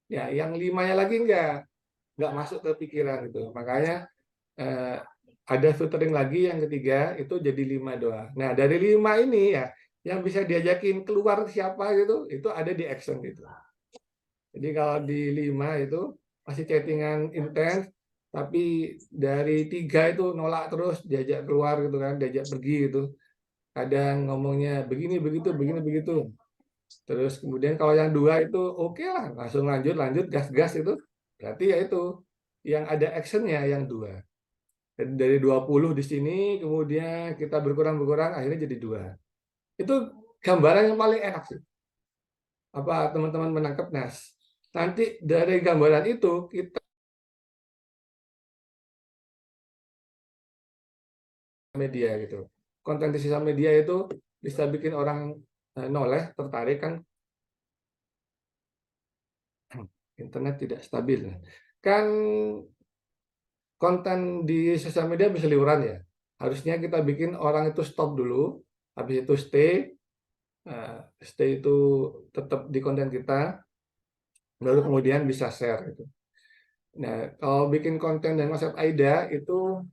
Ya, yang 5-nya lagi nggak masuk ke pikiran gitu. Makanya ada filtering lagi yang ketiga itu jadi 5 doang. Nah, dari 5 ini ya yang bisa diajakin keluar siapa gitu, itu ada di action gitu. Jadi kalau di 5 itu masih chattingan intens, tapi dari 3 itu nolak terus, diajak keluar gitu kan, diajak pergi gitu. Kadang ngomongnya begini begitu, begini begitu. Terus kemudian kalau yang 2 itu oke lah, langsung lanjut gas-gas itu. Berarti ya itu yang ada actionnya yang 2. Dari 20 di sini kemudian kita berkurang akhirnya jadi 2. Itu gambaran yang paling enak sih. Apa teman-teman menangkap? Nanti dari gambaran itu kita media gitu. Konten di sosial media itu bisa bikin orang noleh, tertarik kan. Internet tidak stabil. Kan konten di sosial media bisa liuran ya. Harusnya kita bikin orang itu stop dulu, habis itu stay itu tetap di konten kita, baru kemudian bisa share gitu. Nah, kalau bikin konten dan konsep AIDA itu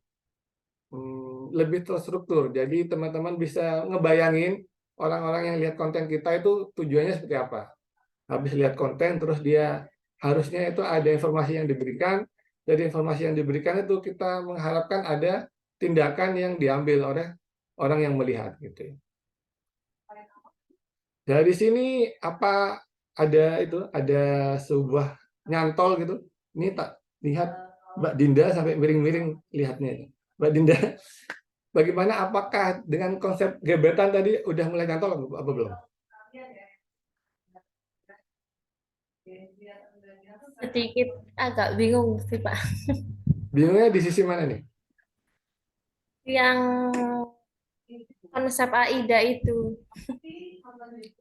lebih terstruktur. Jadi teman-teman bisa ngebayangin orang-orang yang lihat konten kita itu tujuannya seperti apa. Habis lihat konten, terus dia harusnya itu ada informasi yang diberikan. Dari informasi yang diberikan itu kita mengharapkan ada tindakan yang diambil oleh orang yang melihat gitu. Dari sini apa ada sebuah nyantol gitu. Ini tak lihat Mbak Dinda sampai miring-miring lihatnya. Mbak Dinda, bagaimana, apakah dengan konsep gebetan tadi udah mulai nyantol apa belum? Sedikit agak bingung sih Pak. Bingungnya di sisi mana nih? Yang konsep AIDA itu.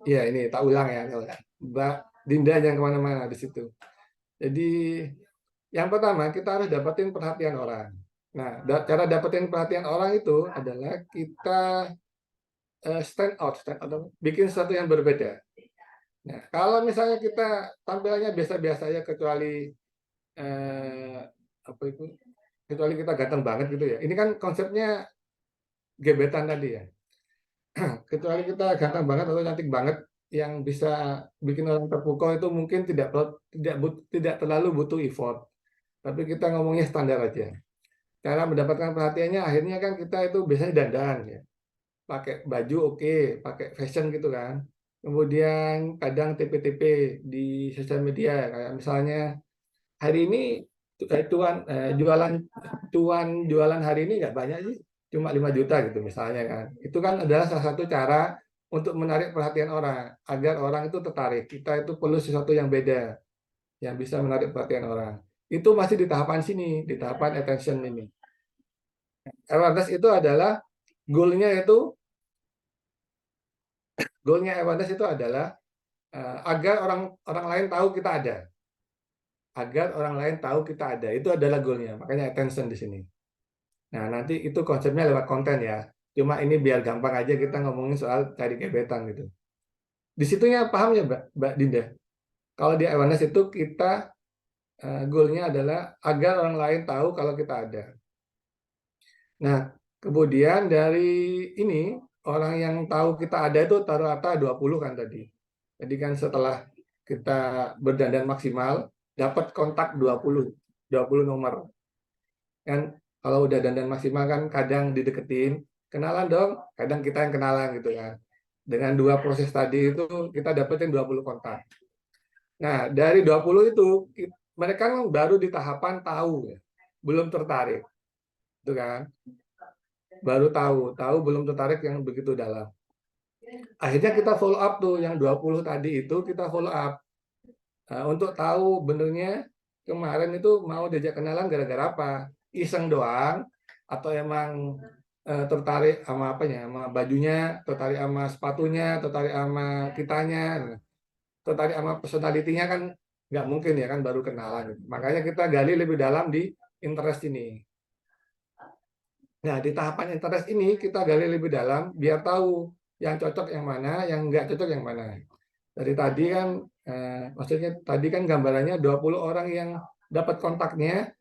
Iya, ini tak ulang ya. Mbak Dinda jangan kemana-mana di situ. Jadi yang pertama kita harus dapetin perhatian orang. Nah, cara dapetin perhatian orang itu adalah kita stand out, bikin sesuatu yang berbeda. Nah, kalau misalnya kita tampilannya biasa-biasa aja kecuali kecuali kita ganteng banget gitu ya. Ini kan konsepnya gebetan tadi ya. Kecuali kita ganteng banget atau cantik banget yang bisa bikin orang terpukau itu mungkin tidak terlalu butuh effort. Tapi kita ngomongnya standar aja. Cara mendapatkan perhatiannya akhirnya kan kita itu biasanya dandan ya. Pakai baju oke, pakai fashion gitu kan. Kemudian kadang TP-TP di sosial media kayak misalnya hari ini jualan hari ini nggak banyak sih, cuma 5 juta gitu misalnya kan. Itu kan adalah salah satu cara untuk menarik perhatian orang agar orang itu tertarik. Kita itu perlu sesuatu yang beda yang bisa menarik perhatian orang. Itu masih di tahapan sini, di tahapan attention ini. Awareness itu adalah goalnya awareness itu adalah agar orang lain tahu kita ada. Agar orang lain tahu kita ada. Itu adalah goalnya. Makanya attention di sini. Nah, nanti itu konsepnya lewat konten ya. Cuma ini biar gampang aja kita ngomongin soal cari gebetan gitu. Di situnya paham ya Mbak Dinda? Kalau di awareness itu kita goalnya adalah agar orang lain tahu kalau kita ada. Nah, kemudian dari ini orang yang tahu kita ada itu rata-rata 20 kan tadi. Jadi kan setelah kita berdandan maksimal dapat kontak 20 nomor. Kan kalau udah dandan maksimal kan kadang dideketin, kenalan dong. Kadang kita yang kenalan gitu kan. Dengan 2 proses tadi itu kita dapetin 20 kontak. Nah, dari 20 itu mereka kan baru di tahapan tahu ya. Belum tertarik. Itu kan. Baru tahu belum tertarik yang begitu dalam. Akhirnya kita follow up tuh yang 20 tadi itu kita follow up. Untuk tahu benernya kemarin itu mau diajak kenalan gara-gara apa? Iseng doang atau emang tertarik sama apanya, sama bajunya, tertarik sama sepatunya, tertarik sama kitanya, tertarik sama personalitinya kan nggak mungkin ya kan baru kenalan. Makanya kita gali lebih dalam di interest ini. Nah di tahapan interest ini kita gali lebih dalam biar tahu yang cocok yang mana, yang nggak cocok yang mana. Dari tadi kan, maksudnya tadi kan gambarannya 20 orang yang dapat kontaknya,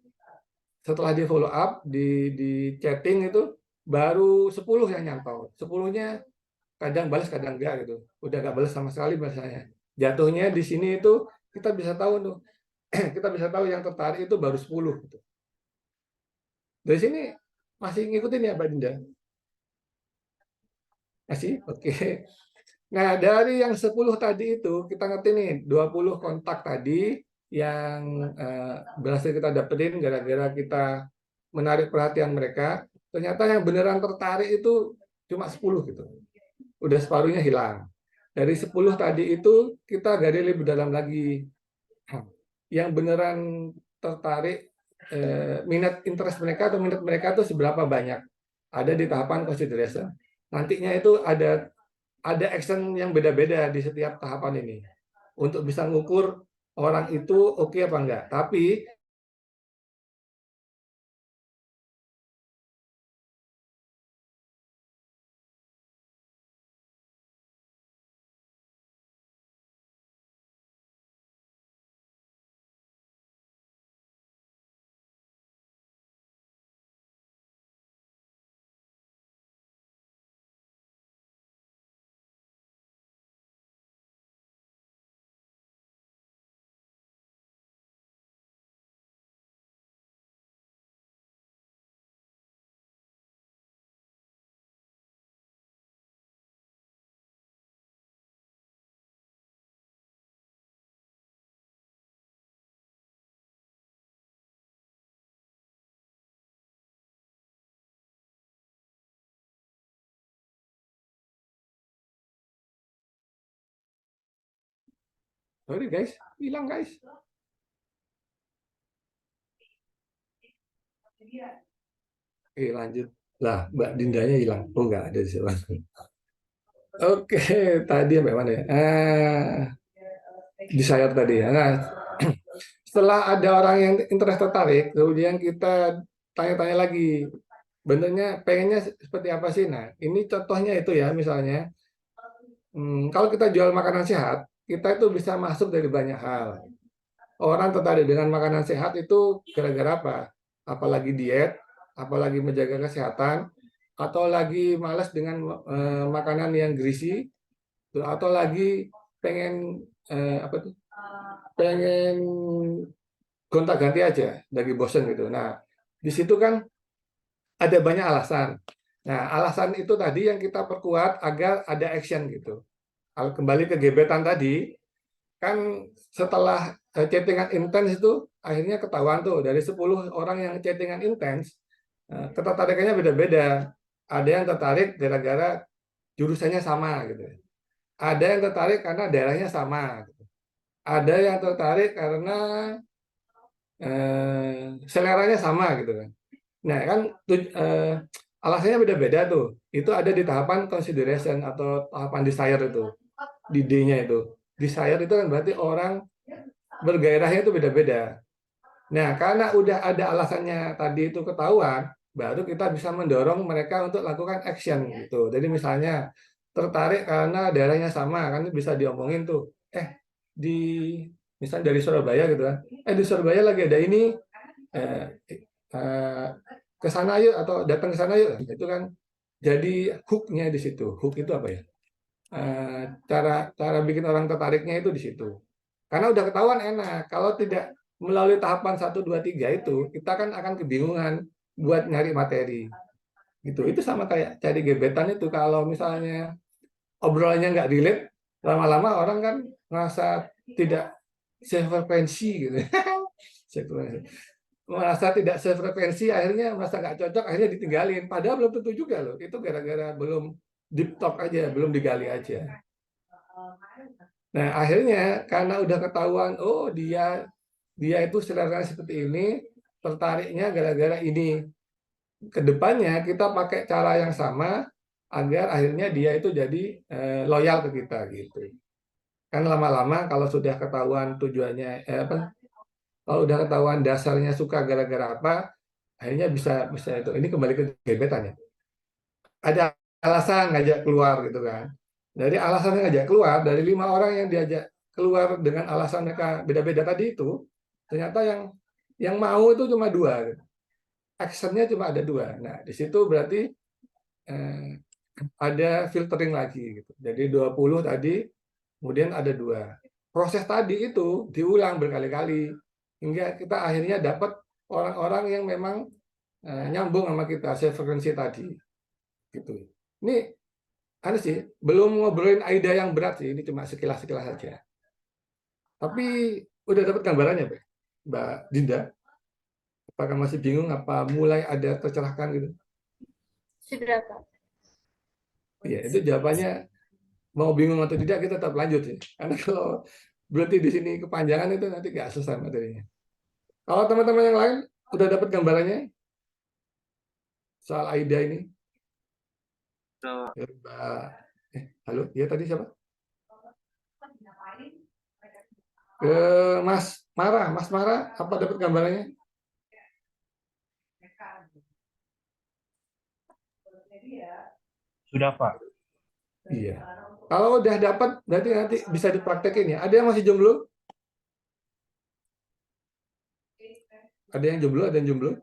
setelah di follow up, di chatting itu, baru 10 yang nyantol. 10-nya kadang balas, kadang enggak gitu. Udah nggak balas sama sekali bahasanya. Jatuhnya di sini itu kita bisa tahu tuh, kita bisa tahu yang tertarik itu baru 10 gitu. Dari sini masih ngikutin ya Mbak Dinda? Masih? Oke. Nah, dari yang 10 tadi itu, kita ngerti nih, 20 kontak tadi yang berhasil kita dapetin gara-gara kita menarik perhatian mereka, ternyata yang beneran tertarik itu cuma 10 gitu. Udah separuhnya hilang. Dari 10 tadi itu, kita gali lebih dalam lagi. Yang beneran tertarik, minat interest mereka atau minat mereka itu seberapa banyak. Ada di tahapan consideration. Nantinya itu ada action yang beda-beda di setiap tahapan ini untuk bisa ngukur orang itu oke apa enggak. Tapi sorry guys, hilang guys. Oke, lanjut. Lah, Mbak Dindanya hilang. Oh, enggak ada di sini. Oke, tadi sampai mana ya? Di sayap tadi ya. Nah, setelah ada orang yang interest tertarik, kemudian kita tanya-tanya lagi, benernya pengennya seperti apa sih? Nah, ini contohnya itu ya, misalnya, kalau kita jual makanan sehat, kita itu bisa masuk dari banyak hal. Orang tertarik dengan makanan sehat itu gara-gara apa? Apalagi diet, apalagi menjaga kesehatan, atau lagi malas dengan makanan yang greasy, atau lagi pengen apa tuh? Pengen gonta-ganti aja, lagi bosen gitu. Nah, di situ kan ada banyak alasan. Nah, alasan itu tadi yang kita perkuat agar ada action gitu. Kalau kembali ke gebetan tadi, kan setelah chattingan intens itu akhirnya ketahuan tuh dari 10 orang yang chattingan intens, ketertarikannya beda-beda. Ada yang tertarik gara-gara jurusannya sama gitu. Ada yang tertarik karena daerahnya sama. Gitu. Ada yang tertarik karena seleranya sama gitu kan. Nah kan alasannya beda-beda tuh. Itu ada di tahapan consideration atau tahapan desire itu. Di D-nya itu. Desire itu kan berarti orang bergairahnya itu beda-beda. Nah, karena udah ada alasannya tadi itu ketahuan, baru kita bisa mendorong mereka untuk lakukan action gitu. Jadi misalnya tertarik karena daerahnya sama, kan bisa diomongin tuh. Misalnya dari Surabaya gitu kan. Di Surabaya lagi ada ini, ke sana yuk atau datang ke sana yuk. Itu kan jadi hook-nya di situ. Hook itu apa ya? Cara bikin orang tertariknya itu di situ. Karena udah ketahuan enak. Kalau tidak melalui tahapan 1, 2, 3 itu, kita kan akan kebingungan buat nyari materi. Gitu. Itu sama kayak cari gebetan itu. Kalau misalnya obrolannya nggak relate, lama-lama orang kan merasa tidak sefrekuensi gitu. Sefrekuensi. Merasa tidak sefrekuensi, akhirnya merasa nggak cocok, akhirnya ditinggalin. Padahal belum tentu juga loh. Itu gara-gara belum deep talk aja, belum digali aja. Nah, akhirnya karena udah ketahuan, oh dia itu selera seperti ini, tertariknya gara-gara ini. Kedepannya kita pakai cara yang sama agar akhirnya dia itu jadi loyal ke kita gitu. Kan lama-lama kalau sudah ketahuan tujuannya kalau udah ketahuan dasarnya suka gara-gara apa, akhirnya bisa itu. Ini kembali ke gebetan ya. Ada alasan ngajak keluar gitu kan. Dari alasan ngajak keluar, dari 5 orang yang diajak keluar dengan alasan mereka beda-beda tadi itu, ternyata yang mau itu cuma 2. Gitu. Actionnya cuma ada 2. Nah, di situ berarti ada filtering lagi gitu. Jadi 20 tadi, kemudian ada 2. Proses tadi itu diulang berkali-kali hingga kita akhirnya dapat orang-orang yang memang nyambung sama kita, frekuensi tadi. Gitu. Ini ada sih, belum ngobrolin AIDA yang berat sih, ini cuma sekilas-sekilas saja. Tapi udah dapat gambarannya, Mbak Dinda? Apakah masih bingung apa mulai ada tercerahkan gitu? Sudah, Pak. Iya, itu jawabannya mau bingung atau tidak kita tetap lanjut ya. Karena kalau berarti di sini kepanjangan itu nanti nggak selesai materinya. Kalau teman-teman yang lain udah dapat gambarannya soal AIDA ini? Ya, Mbak, halo, ya tadi siapa? Ke Mas Mara, apa dapat gambarannya? Sudah, Pak. Iya. Kalau udah dapat, berarti nanti bisa dipraktekin ya. Ada yang masih jomblo? Ada yang jomblo, ada yang jomblo?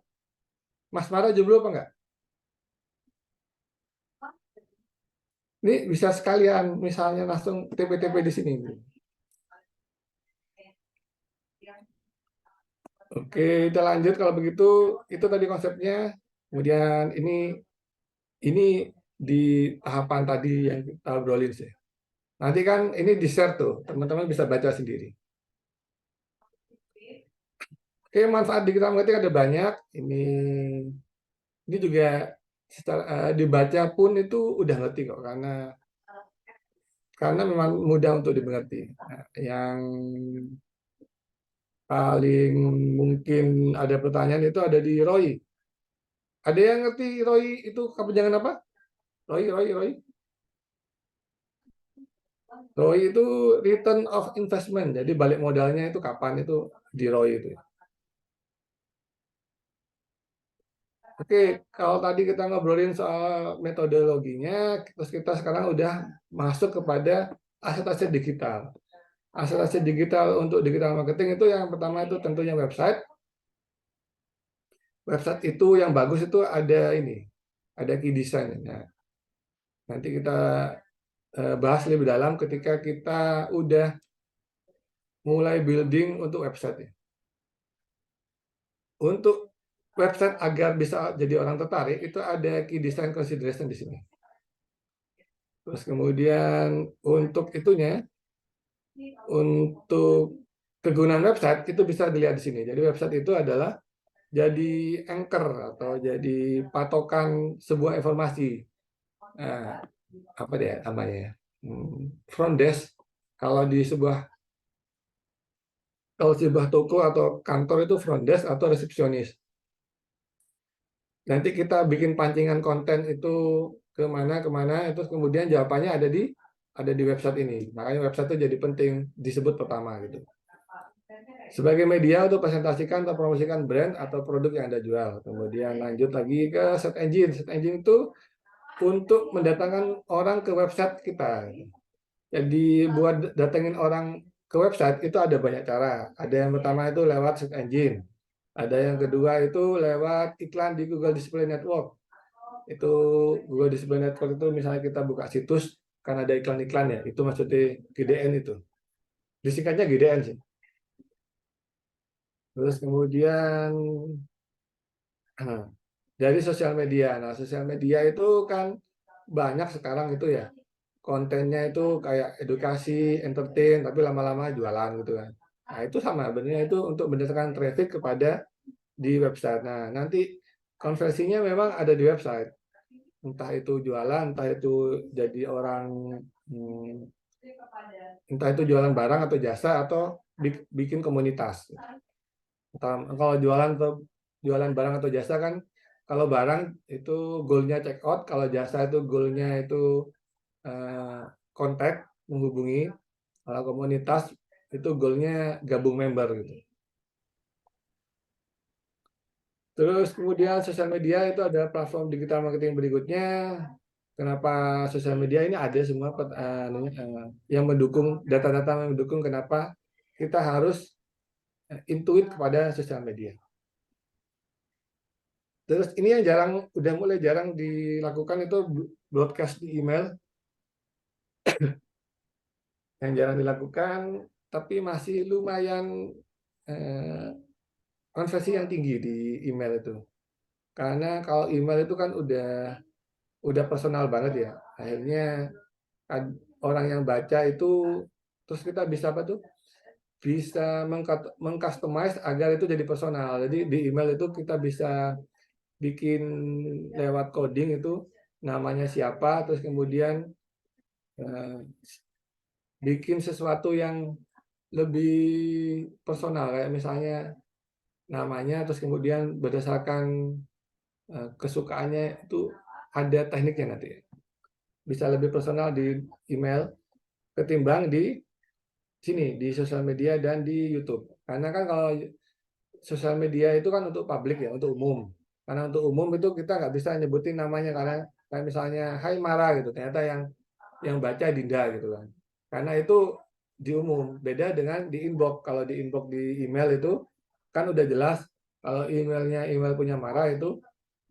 Mas Mara jomblo apa enggak? Ini bisa sekalian, misalnya langsung TP-TP di sini. Oke, kita lanjut kalau begitu. Itu tadi konsepnya. Kemudian ini di tahapan tadi yang kita obrolin sih. Nanti kan ini di-share tuh, teman-teman bisa baca sendiri. Oke, manfaat digital marketing ada banyak. Ini juga secara dibaca pun itu udah ngerti kok karena memang mudah untuk dimengerti. Nah, yang paling mungkin ada pertanyaan itu ada di ROI. Ada yang ngerti ROI itu kepanjangan apa? ROI. ROI itu return of investment. Jadi balik modalnya itu kapan itu di ROI itu. Oke, kalau tadi kita ngobrolin soal metodologinya, terus kita sekarang udah masuk kepada aset-aset digital. Aset-aset digital untuk digital marketing itu yang pertama itu tentunya website. Website itu yang bagus itu ada key design. Nah, nanti kita bahas lebih dalam ketika kita udah mulai building untuk website. Untuk website agar bisa jadi orang tertarik itu ada key design consideration di sini. Terus kemudian untuk kegunaan website itu bisa dilihat di sini. Jadi website itu adalah jadi anchor atau jadi patokan sebuah informasi. Nah, apa dia namanya? Front desk. Kalau sebuah toko atau kantor itu front desk atau resepsionis. Nanti kita bikin pancingan konten itu kemana, itu kemudian jawabannya ada di website ini. Makanya website itu jadi penting disebut pertama gitu. Sebagai media untuk presentasikan atau promosikan brand atau produk yang Anda jual. Kemudian lanjut lagi ke search engine. Search engine itu untuk mendatangkan orang ke website kita. Jadi buat datengin orang ke website itu ada banyak cara. Ada yang pertama itu lewat search engine. Ada yang kedua itu lewat iklan di Google Display Network. Itu Google Display Network itu misalnya kita buka situs kan ada iklan-iklan ya. Itu maksudnya GDN itu. Disingkatnya GDN sih. Terus kemudian dari sosial media. Nah, sosial media itu kan banyak sekarang itu ya. Kontennya itu kayak edukasi, entertain, tapi lama-lama jualan gitu kan. Nah, itu sama sebenarnya itu untuk mendatangkan traffic kepada di website. Nah, nanti konversinya memang ada di website. Entah itu jualan, entah itu jadi orang, entah itu jualan barang atau jasa atau bikin komunitas. Kalau jualan barang atau jasa kan, kalau barang itu goalnya check out, kalau jasa itu goalnya itu kontak, menghubungi. Kalau komunitas itu goalnya gabung member gitu. Terus kemudian sosial media itu ada platform digital marketing berikutnya. Kenapa sosial media ini ada semua yang mendukung data-data yang mendukung kenapa kita harus intuit kepada sosial media. Terus ini yang udah mulai jarang dilakukan itu broadcast di email. Yang jarang dilakukan, tapi masih lumayan konversi yang tinggi di email itu. Karena kalau email itu kan udah personal banget ya. Akhirnya orang yang baca itu terus kita bisa apa tuh? Bisa mengcustomize agar itu jadi personal. Jadi di email itu kita bisa bikin lewat coding itu namanya siapa, terus kemudian bikin sesuatu yang lebih personal kayak misalnya namanya terus kemudian berdasarkan kesukaannya itu ada tekniknya nanti. Bisa lebih personal di email ketimbang di sini di sosial media dan di YouTube. Karena kan kalau sosial media itu kan untuk publik ya, untuk umum. Karena untuk umum itu kita nggak bisa nyebutin namanya karena kayak misalnya Hai Mara gitu, ternyata yang baca Dinda gitu kan. Karena itu di umum, beda dengan di inbox. Kalau di inbox di email itu kan udah jelas kalau emailnya email punya Mara itu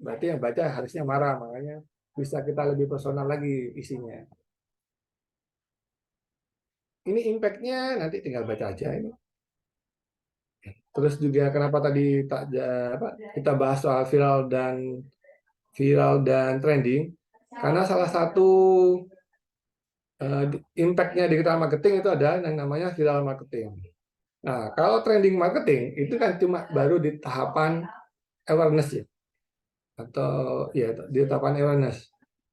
berarti yang baca harusnya Mara, makanya bisa kita lebih personal lagi isinya. Ini impact-nya nanti tinggal baca aja ini. Terus juga kenapa tadi kita bahas soal viral dan trending? Karena salah satu impact-nya digital marketing itu ada yang namanya viral marketing. Nah, kalau trending marketing itu kan cuma baru di tahapan awareness ya, atau ya di tahapan awareness,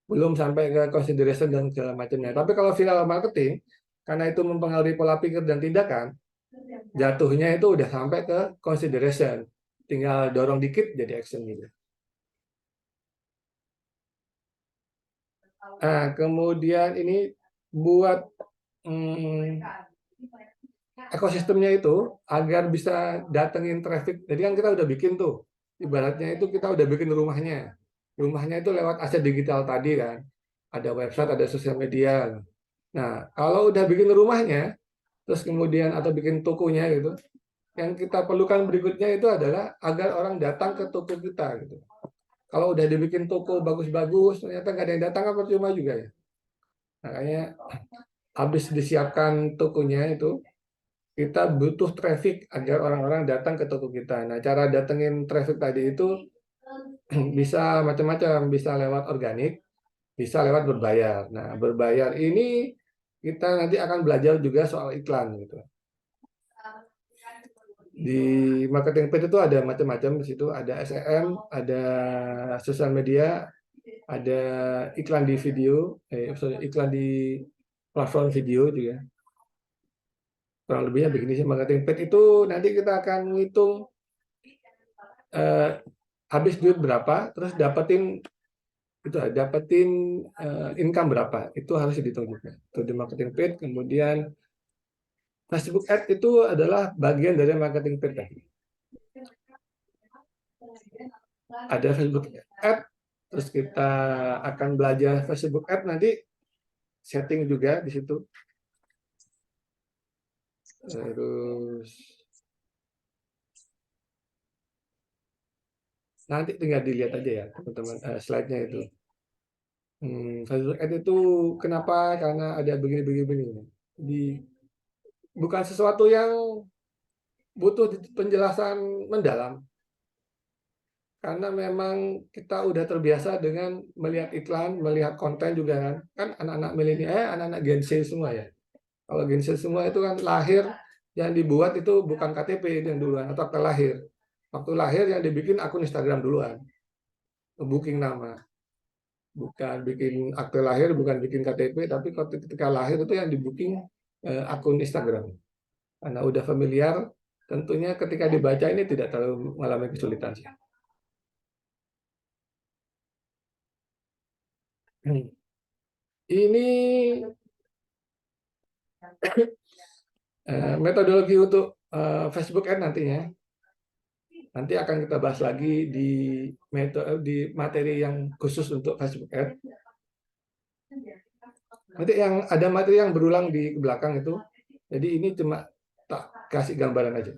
belum sampai ke consideration dan segala macamnya. Tapi kalau viral marketing, karena itu mempengaruhi pola pikir dan tindakan, jatuhnya itu udah sampai ke consideration, tinggal dorong dikit jadi action gitu. Nah, kemudian ini buat ekosistemnya itu agar bisa datengin traffic. Jadi kan kita udah bikin tuh, ibaratnya itu kita udah bikin rumahnya. Rumahnya itu lewat aset digital tadi kan. Ada website, ada sosial media. Nah, kalau udah bikin rumahnya, terus kemudian atau bikin tokonya gitu, yang kita perlukan berikutnya itu adalah agar orang datang ke toko kita gitu. Kalau udah dibikin toko bagus-bagus, ternyata nggak ada yang datang, apa percuma juga ya. Makanya habis disiapkan tokonya itu, kita butuh traffic agar orang-orang datang ke toko kita. Nah, cara datengin traffic tadi itu bisa macam-macam, bisa lewat organik, bisa lewat berbayar. Nah, berbayar ini kita nanti akan belajar juga soal iklan gitu. Di marketing page itu ada macam-macam di situ, ada SEM, ada sosial media, ada iklan di video, iklan di platform video juga. Kurang lebihnya begini sih marketing page itu nanti kita akan ngitung habis duit berapa, terus dapetin income berapa, itu harus dihitung juga. Itu di marketing page. Kemudian Facebook Ad itu adalah bagian dari marketing page tadi. Ada Facebook Ad, terus kita akan belajar Facebook Ad nanti setting juga di situ. Terus nanti tinggal dilihat aja ya teman-teman slide-nya itu. Facebook Ad itu kenapa? Karena ada begini-begini. Bukan sesuatu yang butuh penjelasan mendalam. karena memang kita udah terbiasa dengan melihat iklan, melihat konten juga kan. Kan anak-anak milenial, anak-anak Gen Z semua ya. Kalau Gen Z semua itu kan lahir yang dibuat itu bukan KTP yang duluan atau akta lahir. Waktu lahir yang dibikin akun Instagram duluan, booking nama. Bukan bikin akte lahir, bukan bikin KTP, tapi ketika lahir itu yang di booking akun Instagram. Karena udah familiar, tentunya ketika dibaca ini tidak terlalu mengalami kesulitan sih. Ini metodologi untuk Facebook Ad nantinya. Nanti akan kita bahas lagi di materi yang khusus untuk Facebook Ad. Nanti yang ada materi yang berulang di belakang itu. Jadi ini cuma tak kasih gambaran aja.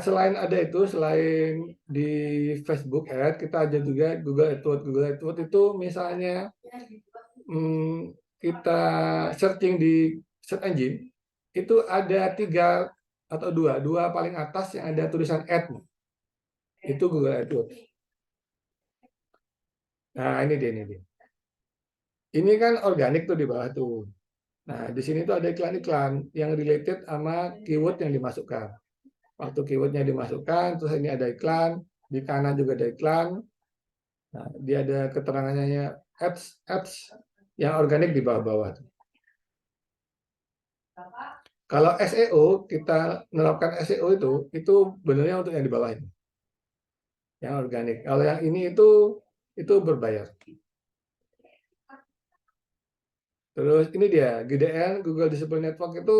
Selain di Facebook Ad, kita ada juga Google AdWords. Google AdWords itu misalnya kita searching di search engine, itu ada 3 atau 2 paling atas yang ada tulisan ad. Itu Google AdWords. Nah, ini dia. Ini kan organik tuh di bawah tuh. Nah, di sini tuh ada iklan-iklan yang related sama keyword yang dimasukkan. Waktu keywordnya dimasukkan, terus ini ada iklan, di kanan juga ada iklan. Nah, dia ada keterangannya ads yang organik di bawah-bawah. Kalau SEO, kita menerapkan SEO itu benernya untuk yang di bawah ini. Yang organik. Kalau yang ini itu berbayar. Terus ini dia, GDN, Google Display Network itu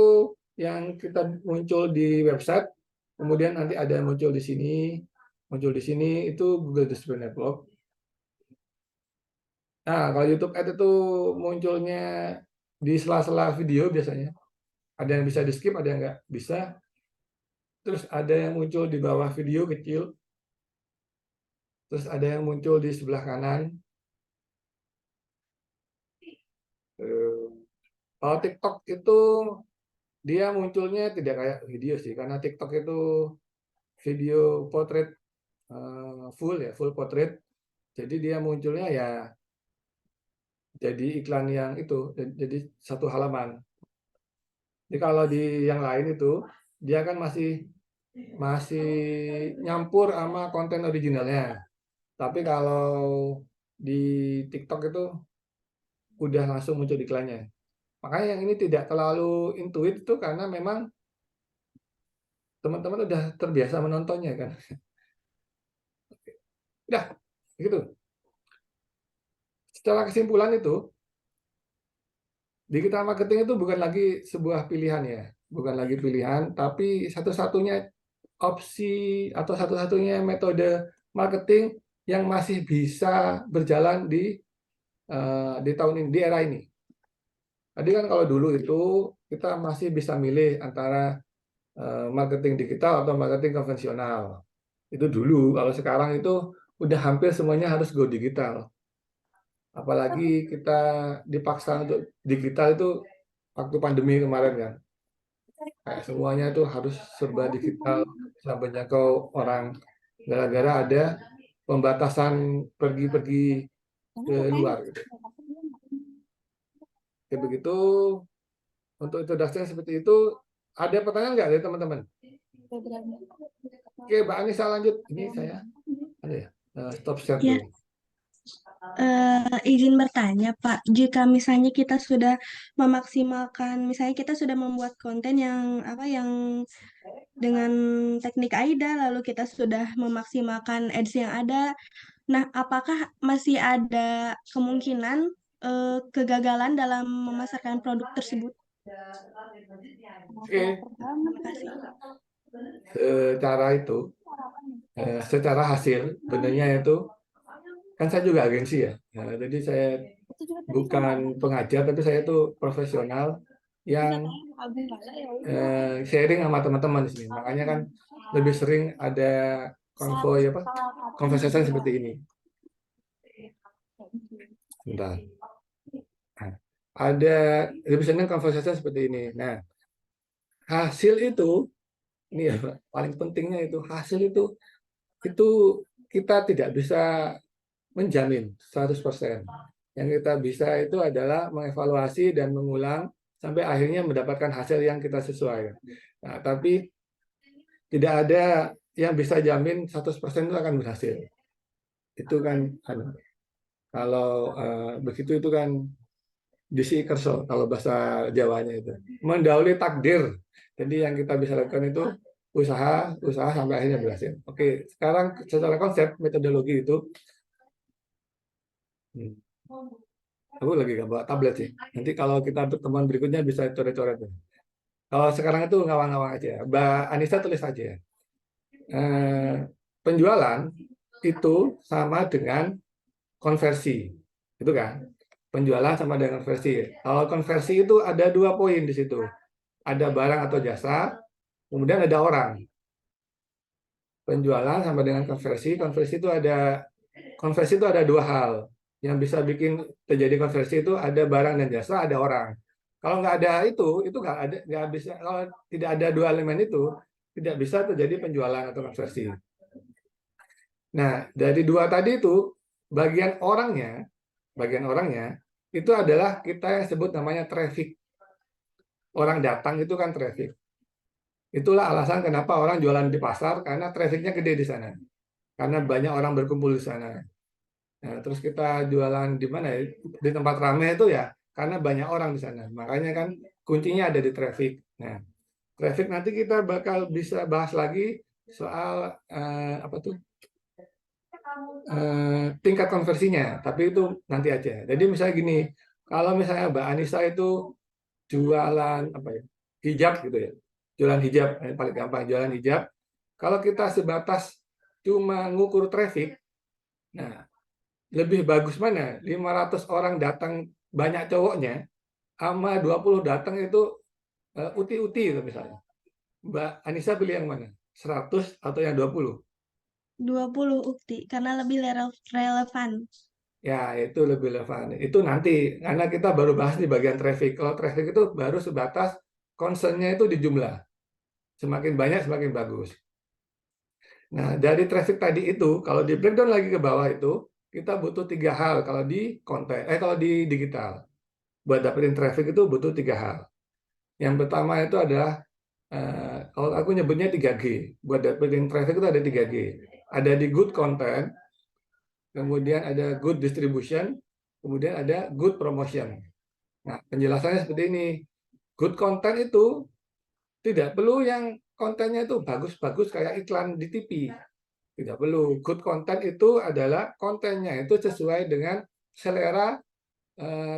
yang kita muncul di website, kemudian nanti ada muncul di sini, itu Google Display Network. Nah, kalau YouTube Ad itu munculnya di sela-sela video biasanya. Ada yang bisa di skip, ada yang nggak bisa. Terus ada yang muncul di bawah video kecil. Terus ada yang muncul di sebelah kanan. Kalau TikTok itu dia munculnya tidak kayak video sih, karena TikTok itu video portrait full portrait. Jadi dia munculnya ya jadi iklan yang itu, jadi satu halaman. Jadi kalau di yang lain itu dia kan masih nyampur sama konten originalnya. Tapi kalau di TikTok itu udah langsung muncul iklannya. Makanya yang ini tidak terlalu intuit itu karena memang teman-teman udah terbiasa menontonnya kan. Udah, gitu. Secara kesimpulan itu, digital marketing itu bukan lagi sebuah pilihan ya. Bukan lagi pilihan, tapi satu-satunya opsi atau satu-satunya metode marketing yang masih bisa berjalan di tahun ini, di era ini. Tadi kan kalau dulu itu kita masih bisa milih antara marketing digital atau marketing konvensional. Itu dulu. Kalau sekarang itu udah hampir semuanya harus go digital. Apalagi kita dipaksa untuk digital itu waktu pandemi kemarin kan. Kayak semuanya itu harus serba digital, bisa menjangkau orang. Gara-gara ada pembatasan pergi-pergi ke luar. Gitu. Oke, begitu. Untuk introduksi seperti itu, ada pertanyaan nggak dari teman-teman? Oke, Mbak Anissa lanjut. Ini saya ada ya, stop share Ya. dulu. Izin bertanya, Pak, jika misalnya kita sudah memaksimalkan, misalnya kita sudah membuat konten yang dengan teknik AIDA, lalu kita sudah memaksimalkan ads yang ada, nah apakah masih ada kemungkinan kegagalan dalam memasarkan produk tersebut? Oke, Terima kasih. secara hasil, sebenarnya itu kan saya juga agensi ya. Nah, jadi saya bukan pengajar, tapi saya itu profesional yang sharing sama teman-teman di sini. Makanya kan lebih sering ada conversation seperti ini. Bentar. Nah, ada lebih sering conversation seperti ini. Nah, hasil itu ini ya Pak, paling pentingnya itu hasil itu itu kita tidak bisa menjamin 100%. Yang kita bisa itu adalah mengevaluasi dan mengulang sampai akhirnya mendapatkan hasil yang kita sesuai. Nah, tapi tidak ada yang bisa jamin 100% itu akan berhasil. Itu kan kalau begitu itu kan disi kerso kalau bahasa Jawanya itu. Mendahului takdir. Jadi yang kita bisa lakukan itu usaha sampai akhirnya berhasil. Oke, sekarang secara konsep metodologi itu aku lagi nggak bawa tablet sih. Nanti kalau kita pertemuan berikutnya bisa coret-coret. Kalau sekarang itu ngawang-ngawang aja. Mbak Anissa tulis aja. Penjualan itu sama dengan konversi, itu kan? Penjualan sama dengan konversi. Kalau konversi itu ada 2 poin di situ. Ada barang atau jasa, kemudian ada orang. Penjualan sama dengan konversi. Konversi itu ada 2 hal. Yang bisa bikin terjadi konversi itu ada barang dan jasa, ada orang. Kalau nggak ada itu nggak bisa. Kalau tidak ada 2 elemen itu, tidak bisa terjadi penjualan atau konversi. Nah, dari 2 tadi itu bagian orangnya itu adalah kita yang sebut namanya traffic. Orang datang itu kan traffic. Itulah alasan kenapa orang jualan di pasar, karena trafficnya gede di sana. Karena banyak orang berkumpul di sana. Nah, terus kita jualan di mana ya? Di tempat ramai itu ya, karena banyak orang di sana. Makanya kan kuncinya ada di traffic. Nah, traffic nanti kita bakal bisa bahas lagi soal tingkat konversinya, tapi itu nanti aja. Jadi misalnya gini, kalau misalnya Mbak Anissa itu jualan hijab gitu ya, jualan hijab, paling gampang jualan hijab. Kalau kita sebatas cuma ngukur traffic, nah lebih bagus mana? 500 orang datang banyak cowoknya, sama 20 datang itu uti-uti itu misalnya. Mbak Anissa pilih yang mana? 100 atau yang 20? 20 ukti karena lebih relevan. Ya, itu lebih relevan. Itu nanti, karena kita baru bahas di bagian traffic. Kalau traffic itu baru sebatas concern-nya itu di jumlah. Semakin banyak, semakin bagus. Nah, dari traffic tadi itu, kalau di breakdown lagi ke bawah itu, kita butuh 3 hal kalau di konten, kalau di digital. Buat dapetin traffic itu butuh 3 hal. Yang pertama itu adalah, kalau aku nyebutnya 3G. Buat dapetin traffic itu ada 3G. Ada di good content, kemudian ada good distribution, kemudian ada good promotion. Nah, penjelasannya seperti ini. Good content itu tidak perlu yang kontennya itu bagus-bagus kayak iklan di TV. Tidak perlu. Good content itu adalah kontennya itu sesuai dengan selera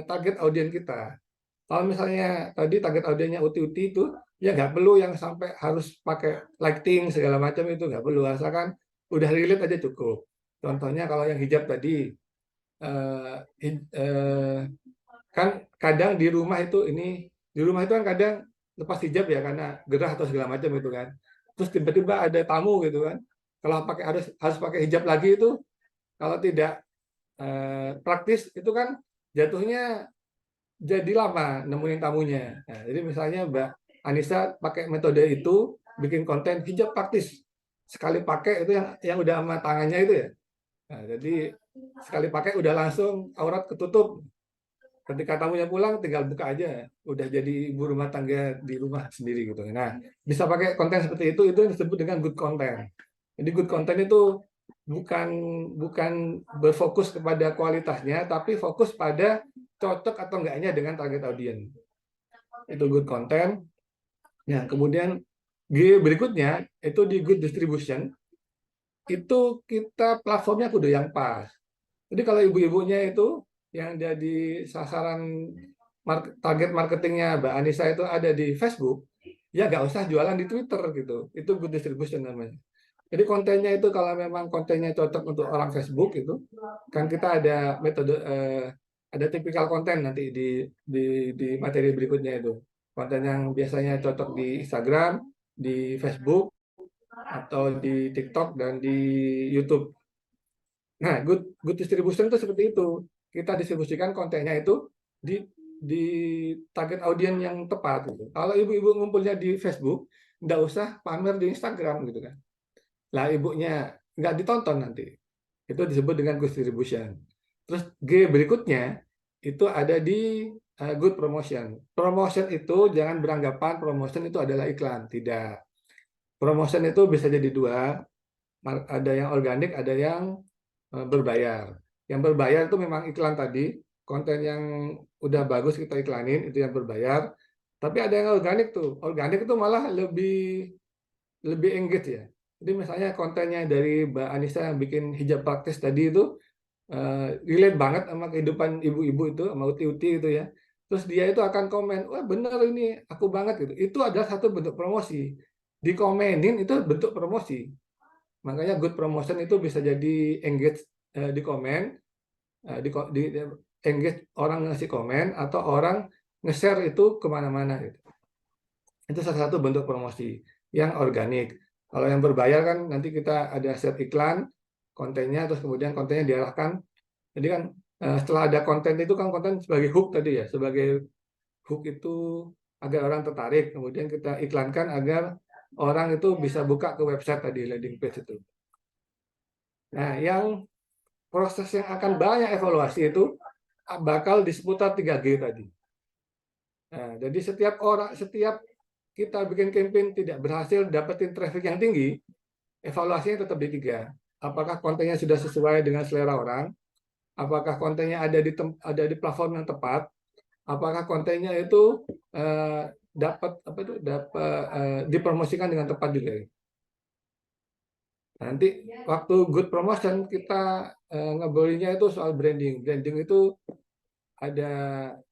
target audiens kita. Kalau misalnya tadi target audiensnya uti-uti itu, ya nggak perlu yang sampai harus pakai lighting segala macam, itu nggak perlu. Asalkan udah relate aja cukup. Contohnya kalau yang hijab tadi, kan kadang di rumah itu kan kadang lepas hijab ya karena gerah atau segala macam itu kan. Terus tiba-tiba ada tamu gitu kan. Kalau harus pakai hijab lagi itu, kalau tidak praktis itu kan jatuhnya jadi lama nemuin tamunya. Nah, jadi misalnya Mbak Anissa pakai metode itu, bikin konten hijab praktis. Sekali pakai itu yang udah sama tangannya itu ya. Nah, jadi sekali pakai udah langsung aurat ketutup. Ketika tamunya pulang tinggal buka aja, udah jadi ibu rumah tangga di rumah sendiri gitu. Nah, bisa pakai konten seperti itu yang disebut dengan good content. Jadi good content itu bukan berfokus kepada kualitasnya, tapi fokus pada cocok atau enggaknya dengan target audiens. Itu good content. Nah, kemudian G berikutnya itu di good distribution. Itu kita platformnya kudu yang pas. Jadi kalau ibu-ibunya itu yang jadi sasaran target marketingnya Mbak Anissa itu ada di Facebook, ya nggak usah jualan di Twitter gitu. Itu good distribution namanya. Jadi kontennya itu kalau memang kontennya cocok untuk orang Facebook itu, kan kita ada metode ada tipikal konten nanti di materi berikutnya itu. Konten yang biasanya cocok di Instagram, di Facebook, atau di TikTok dan di YouTube. Nah, good distribution itu seperti itu. Kita distribusikan kontennya itu di target audiens yang tepat. Gitu. Kalau ibu-ibu ngumpulnya di Facebook, nggak usah pamer di Instagram gitu kan. Lah ibunya nggak ditonton nanti. Itu disebut dengan good distribution. Terus G berikutnya itu ada di good promotion. Promotion itu jangan beranggapan promotion itu adalah iklan, tidak. Promotion itu bisa jadi dua, ada yang organik, ada yang berbayar. Yang berbayar itu memang iklan tadi, konten yang udah bagus kita iklanin itu yang berbayar. Tapi ada yang organik tuh. Organik itu malah lebih engage ya. Jadi misalnya kontennya dari Mbak Anissa yang bikin hijab praktis tadi itu relate banget sama kehidupan ibu-ibu itu, sama uti-uti itu ya. Terus dia itu akan komen, wah bener ini aku banget gitu. Itu adalah satu bentuk promosi. Dikomenin itu bentuk promosi. Makanya good promotion itu bisa jadi engage di komen, di engage orang ngasih komen atau orang nge-share itu kemana-mana gitu. Itu salah satu bentuk promosi yang organik. Kalau yang berbayar kan nanti kita ada set iklan, kontennya, terus kemudian kontennya diarahkan. Jadi kan setelah ada konten itu kan konten sebagai hook tadi ya, sebagai hook itu agar orang tertarik. Kemudian kita iklankan agar orang itu bisa buka ke website tadi, landing page itu. Nah, yang proses yang akan banyak evaluasi itu bakal di seputar 3G tadi. Nah, jadi setiap kita bikin campaign tidak berhasil dapetin traffic yang tinggi, evaluasinya tetap di 3. Apakah kontennya sudah sesuai dengan selera orang? Apakah kontennya ada di platform yang tepat? Apakah kontennya itu dipromosikan dengan tepat juga? Nanti waktu good promotion kita ngobrolnya itu soal branding. Branding itu ada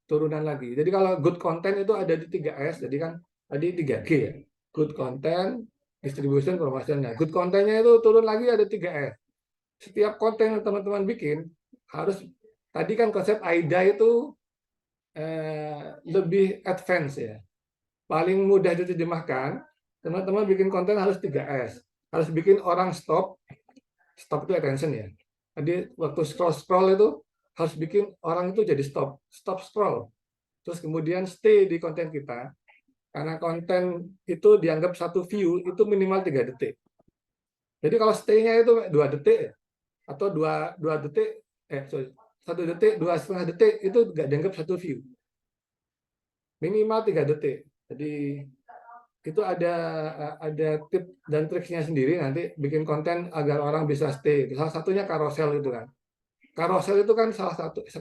turunan lagi. Jadi kalau good content itu ada di 3S, jadi kan tadi 3G ya. Good content, distribution, promotion. Nah, good content-nya itu turun lagi ada 3S. Setiap konten yang teman-teman bikin harus, tadi kan konsep AIDA itu lebih advance ya. Paling mudah diterjemahkan, teman-teman bikin konten harus 3S. Harus bikin orang stop itu attention ya. Jadi waktu scroll itu harus bikin orang itu jadi stop scroll. Terus kemudian stay di konten kita, karena konten itu dianggap satu view itu minimal 3 detik. Jadi kalau stay-nya itu 2 detik atau 2 detik, 1 detik, 2,5 detik itu nggak dianggap satu view. Minimal 3 detik. Jadi itu ada tip dan triknya sendiri nanti bikin konten agar orang bisa stay. Salah satunya carousel itu kan. Carousel itu kan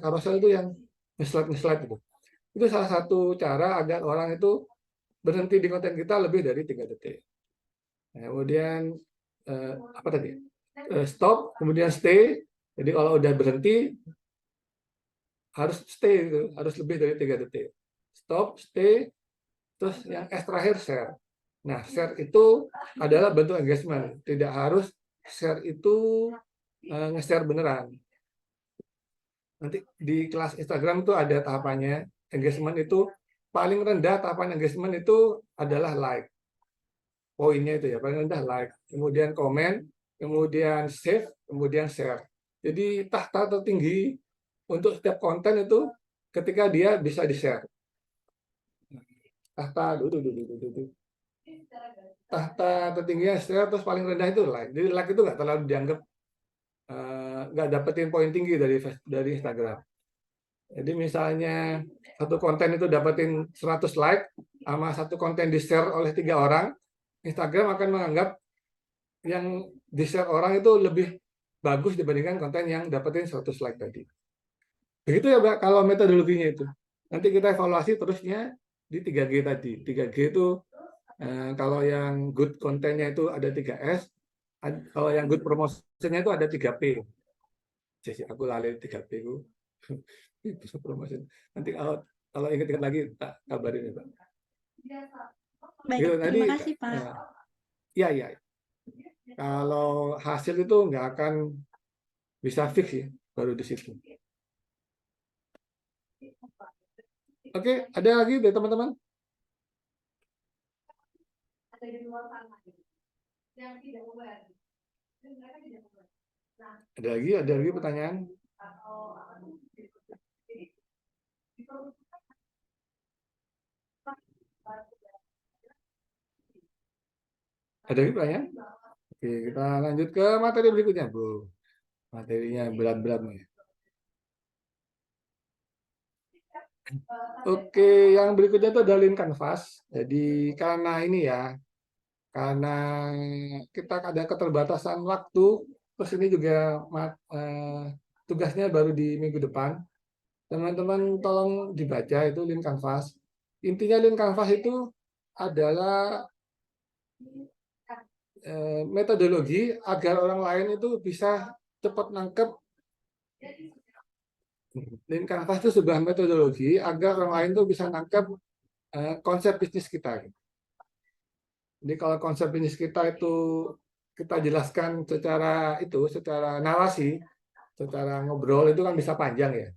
carousel itu yang nge-slide itu. Itu salah satu cara agar orang itu berhenti di konten kita lebih dari 3 detik. Kemudian apa tadi? Stop, kemudian stay. Jadi kalau udah berhenti harus stay itu, harus lebih dari 3 detik. Stop, stay, terus yang terakhir share. Nah, share itu adalah bentuk engagement. Tidak harus share itu nge-share beneran. Nanti di kelas Instagram itu ada tahapannya. Engagement itu paling rendah, tahapan engagement itu adalah like. Poinnya itu ya, paling rendah like. Kemudian komen, kemudian save, kemudian share. Jadi tahta tertinggi untuk setiap konten itu ketika dia bisa di-share. Tahta tertingginya share, terus paling rendah itu like. Jadi like itu nggak terlalu dianggap nggak dapetin poin tinggi dari Instagram. Jadi misalnya satu konten itu dapetin 100 like sama satu konten di-share oleh 3 orang, Instagram akan menganggap yang di-share orang itu lebih bagus dibandingkan konten yang dapetin 100 like tadi. Begitu ya, Mbak, kalau metodologinya itu. Nanti kita evaluasi terusnya di 3G tadi. 3G itu kalau yang good kontennya itu ada 3S, kalau yang good promotionnya itu ada 3P. Jadi aku lalai 3P itu. Bisa promotion. Nanti kalau ingat-ingat lagi tak kabarin ya, Pak. Baik, Gitu, terima kasih, Pak. Iya, iya. Kalau hasil itu nggak akan bisa fix ya, baru di situ. Oke, ada lagi dari teman-teman? Ada lagi pertanyaan? Ada lagi pertanyaan? Oke, kita lanjut ke materi berikutnya, Bu. Materinya berat-berat nih. Oke, yang berikutnya itu ada link canvas. Jadi karena ini ya, karena kita ada keterbatasan waktu, terus ini juga tugasnya baru di minggu depan. Teman-teman tolong dibaca itu link canvas. Intinya link canvas itu adalah metodologi agar orang lain itu bisa cepat nangkep. Link canvas itu sebuah metodologi agar orang lain itu bisa nangkep konsep bisnis kita. Jadi kalau konsep bisnis kita itu kita jelaskan secara narasi, secara ngobrol itu kan bisa panjang ya.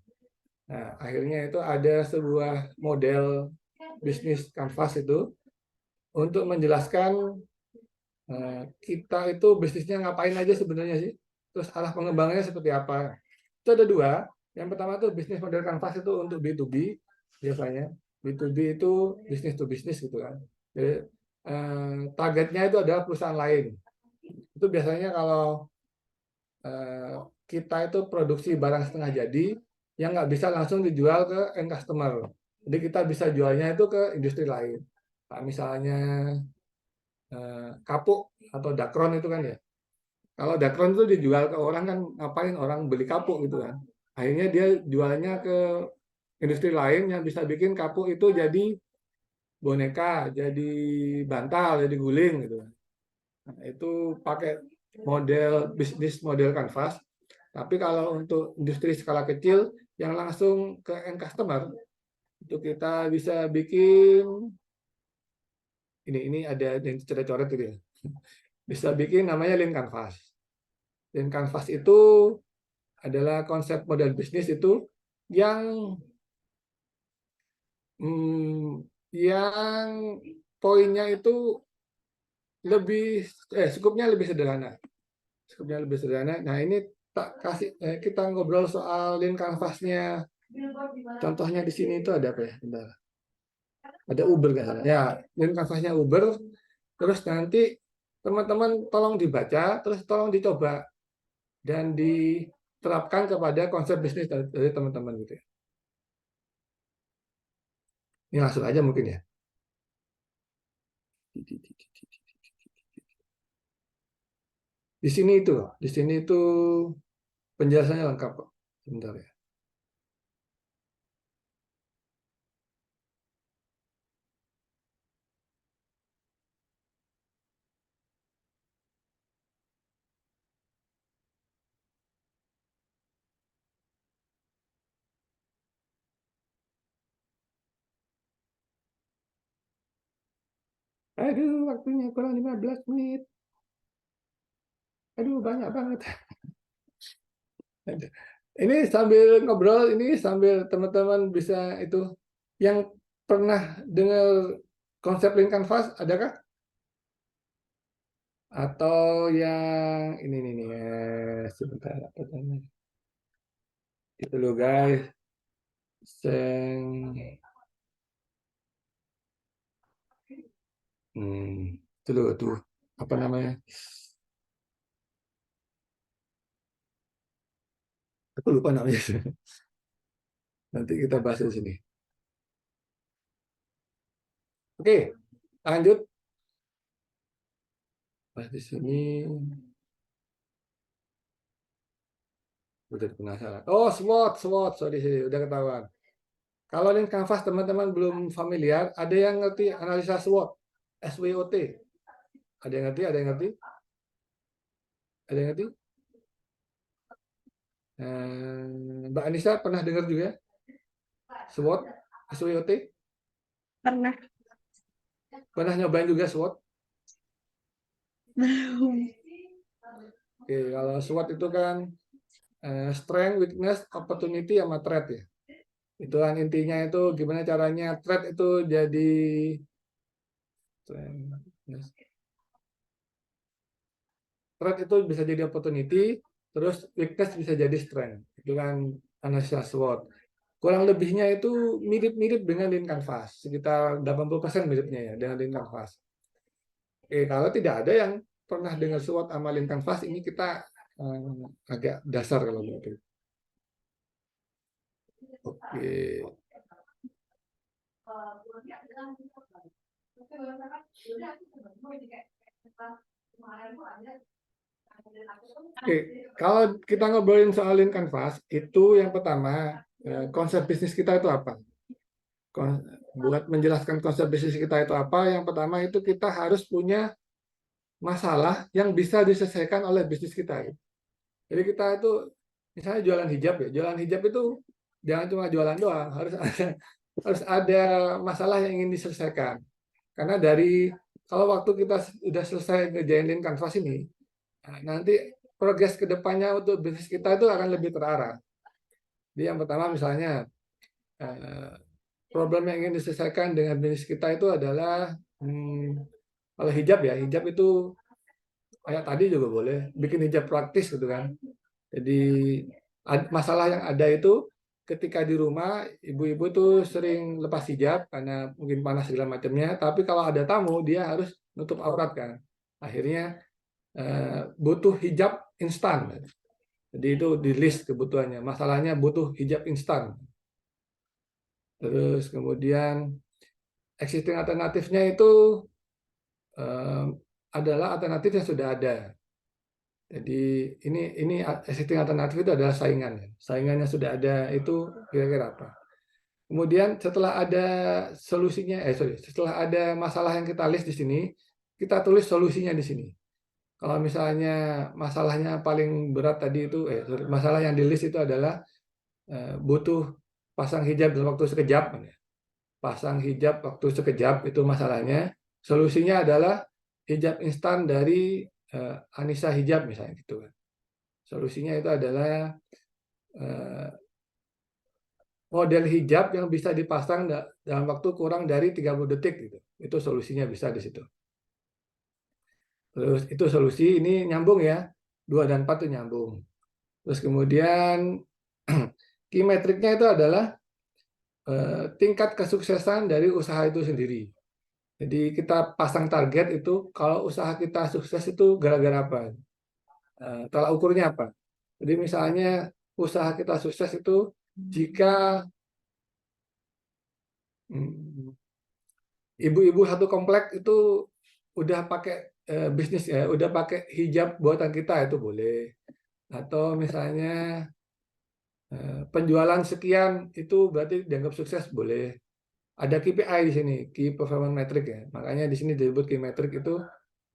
Nah, akhirnya itu ada sebuah model bisnis canvas itu untuk menjelaskan kita itu bisnisnya ngapain aja sebenarnya sih, terus arah pengembangannya seperti apa. Itu ada dua. Yang pertama itu bisnis model canvas itu untuk B2B biasanya. B2B itu bisnis to bisnis gitu kan. Jadi targetnya itu adalah perusahaan lain. Itu biasanya kalau kita itu produksi barang setengah jadi yang nggak bisa langsung dijual ke end customer. Jadi kita bisa jualnya itu ke industri lain. Nah, misalnya kapuk atau dakron itu kan ya. Kalau dakron itu dijual ke orang kan ngapain orang beli kapuk gitu kan. Akhirnya dia jualnya ke industri lain yang bisa bikin kapuk itu jadi boneka, jadi bantal, jadi guling gitu. Nah, itu pakai model bisnis model canvas. Tapi kalau untuk industri skala kecil yang langsung ke end customer itu kita bisa bikin ini ada yang coret-coret gitu ya. Bisa bikin namanya link canvas. Link canvas itu adalah konsep model bisnis itu yang yang poinnya itu skupnya lebih sederhana. Skupnya lebih sederhana. Nah, ini kita ngobrol soal link canvasnya. Contohnya di sini itu ada apa ya? Bentar. Ada Uber nggak salah. Ya, link canvasnya Uber. Terus nanti teman-teman tolong dibaca, terus tolong dicoba dan diterapkan kepada konsep bisnis dari teman-teman gitu ya. Ini langsung aja mungkin ya. Di sini itu penjelasannya lengkap kok. Sebentar ya. Aduh, waktunya kurang 15 menit. Aduh, banyak banget. Ini sambil ngobrol, ini sambil teman-teman bisa itu. Yang pernah dengar konsep link canvas, adakah? Atau yang ini nih, sebentar apa namanya? Itu loh guys. Itu loh tuh apa namanya? Aku lupa namanya. Nanti kita bahas di sini. Oke, lanjut. Bahas di sini. Udah penasaran. Oh, SWOT. Sorry, udah ketahuan. Kalau link canvas teman-teman belum familiar, ada yang ngerti analisa SWOT? SWOT. Ada yang ngerti? Ada yang ngerti? Ada yang ngerti? Mbak Anissa pernah dengar juga? SWOT? SWOT? Pernah. Pernah nyobain juga SWOT? Belum. Oke, kalau SWOT itu kan strength, weakness, opportunity, sama threat ya. Itu kan intinya itu gimana caranya threat itu jadi threat itu bisa jadi opportunity, terus weakness bisa jadi strength. Itu kan analisa SWOT. Kurang lebihnya itu mirip-mirip dengan link canvas, sekitar 80% miripnya ya dengan link canvas. Oke, kalau tidak ada yang pernah dengar SWOT Amalin Canvas, ini kita agak dasar kalau begitu. Oke. Oke, kalau kita ngobrolin soalin Canvas, itu yang pertama, konsep bisnis kita itu apa? Buat menjelaskan konsep bisnis kita itu apa, yang pertama itu kita harus punya masalah yang bisa diselesaikan oleh bisnis kita. Jadi kita itu, misalnya jualan hijab ya, jualan hijab itu jangan cuma jualan doang, harus ada masalah yang ingin diselesaikan. Karena kalau waktu kita sudah selesai ngerjain Canvas ini, nanti progres ke depannya untuk bisnis kita itu akan lebih terarah. Jadi yang pertama misalnya, problem yang ingin diselesaikan dengan bisnis kita itu adalah, kalau hijab ya, hijab itu kayak tadi juga boleh, bikin hijab praktis gitu kan. Jadi masalah yang ada itu ketika di rumah, ibu-ibu tuh sering lepas hijab karena mungkin panas segala macamnya, tapi kalau ada tamu, dia harus nutup aurat kan. Akhirnya butuh hijab instan. Jadi itu di list kebutuhannya. Masalahnya butuh hijab instan. Terus kemudian existing alternatifnya itu adalah alternatif yang sudah ada. Jadi ini existing alternatif itu adalah saingan. Saingannya sudah ada itu kira-kira apa? Kemudian setelah ada solusinya, setelah ada masalah yang kita list di sini, kita tulis solusinya di sini. Kalau misalnya masalahnya paling berat tadi itu, masalah yang di list itu adalah butuh pasang hijab dalam waktu sekejap. Pasang hijab waktu sekejap itu masalahnya. Solusinya adalah hijab instan dari Anissa Hijab misalnya gitu kan. Solusinya itu adalah model hijab yang bisa dipasang dalam waktu kurang dari 30 detik gitu. Itu solusinya bisa di situ. Terus itu solusi, ini nyambung ya. 2 dan 4 itu nyambung. Terus kemudian key metriknya itu adalah tingkat kesuksesan dari usaha itu sendiri. Jadi kita pasang target itu kalau usaha kita sukses itu gara-gara apa? Tolak ukurnya apa? Jadi misalnya usaha kita sukses itu jika ibu-ibu satu komplek itu udah pakai bisnis ya, udah pakai hijab buatan kita itu boleh. Atau misalnya penjualan sekian itu berarti dianggap sukses boleh. Ada KPI di sini, Key Performance Metric ya. Makanya di sini disebut Key Metric itu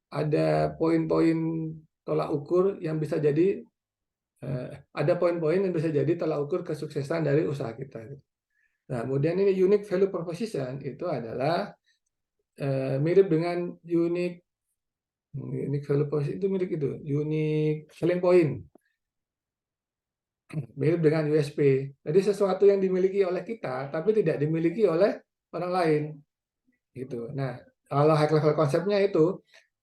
ada poin-poin tolak ukur yang bisa jadi ada poin-poin yang bisa jadi tolak ukur kesuksesan dari usaha kita. Nah, kemudian ini unique value proposition itu adalah mirip dengan unique value proposition itu mirip itu, unique selling point. Mirip dengan USP. Jadi sesuatu yang dimiliki oleh kita tapi tidak dimiliki oleh orang lain gitu. Nah, kalau high level konsepnya itu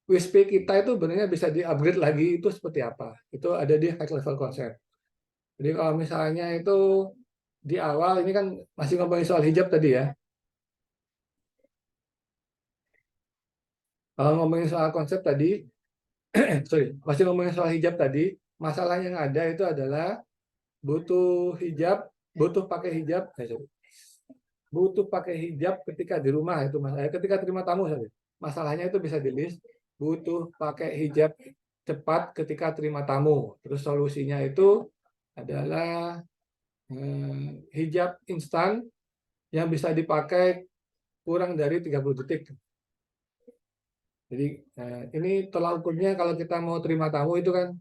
USP kita itu sebenarnya bisa di-upgrade lagi itu seperti apa? Itu ada di high level konsep. Jadi kalau misalnya itu di awal ini kan masih ngomongin soal hijab tadi ya. Kalau ngomongin soal konsep tadi, masih ngomongin soal hijab tadi, masalah yang ada itu adalah butuh hijab, butuh pakai hijab, butuh pakai hijab ketika di rumah itu ketika terima tamu saja. Masalahnya itu bisa di list butuh pakai hijab cepat ketika terima tamu. Terus solusinya itu adalah hijab instan yang bisa dipakai kurang dari 30 detik. Jadi ini tolak ukurnya kalau kita mau terima tamu itu kan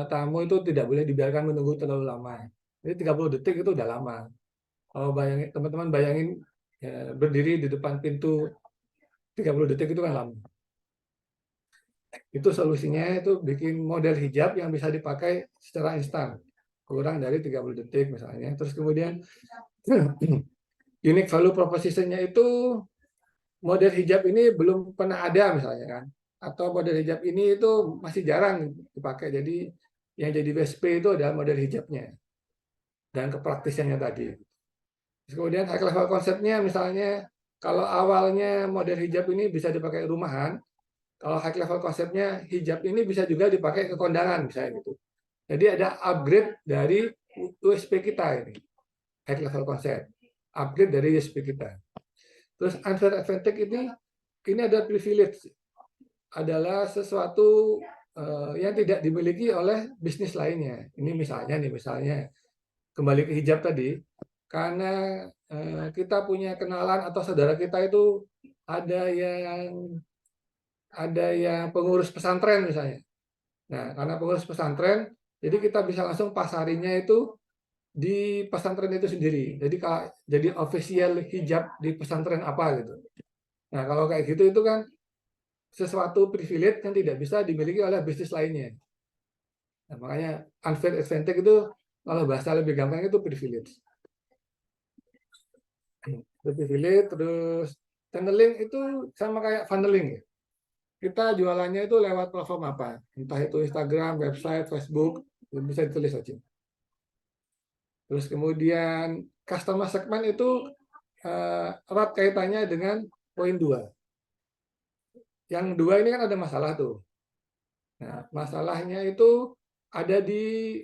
tamu itu tidak boleh dibiarkan menunggu terlalu lama. Jadi 30 detik itu udah lama. Kalau bayangin, teman-teman bayangin berdiri di depan pintu 30 detik itu kan lama. Itu solusinya itu bikin model hijab yang bisa dipakai secara instan. Kurang dari 30 detik misalnya. Terus kemudian unique value proposition-nya itu model hijab ini belum pernah ada misalnya kan. Atau model hijab ini itu masih jarang dipakai. Jadi yang jadi USP itu adalah model hijabnya. Dan kepraktisannya tadi. Kemudian high level konsepnya misalnya kalau awalnya model hijab ini bisa dipakai rumahan, Kalau high level konsepnya hijab ini bisa juga dipakai ke kondangan misalnya gitu. Jadi ada upgrade dari USP kita ini, high level konsep, upgrade dari USP kita. Terus unfair advantage ini ada privilege, adalah sesuatu yang tidak dimiliki oleh bisnis lainnya. Ini misalnya kembali ke hijab tadi, karena kita punya kenalan atau saudara kita itu ada yang pengurus pesantren misalnya. Nah, karena pengurus pesantren, jadi kita bisa langsung pasarinya itu di pesantren itu sendiri. Jadi official hijab di pesantren apa gitu. Nah, kalau kayak gitu itu kan sesuatu privilege yang tidak bisa dimiliki oleh bisnis lainnya. Nah, makanya unfair advantage itu kalau bahasa lebih gampang itu privilege. Privilege, terus channeling itu sama kayak funneling ya. Kita jualannya itu lewat platform apa? Entah itu Instagram, website, Facebook, bisa ditulis aja. Terus kemudian customer segment itu erat kaitannya dengan poin 2. Yang 2 ini kan ada masalah tuh. Nah, masalahnya itu ada di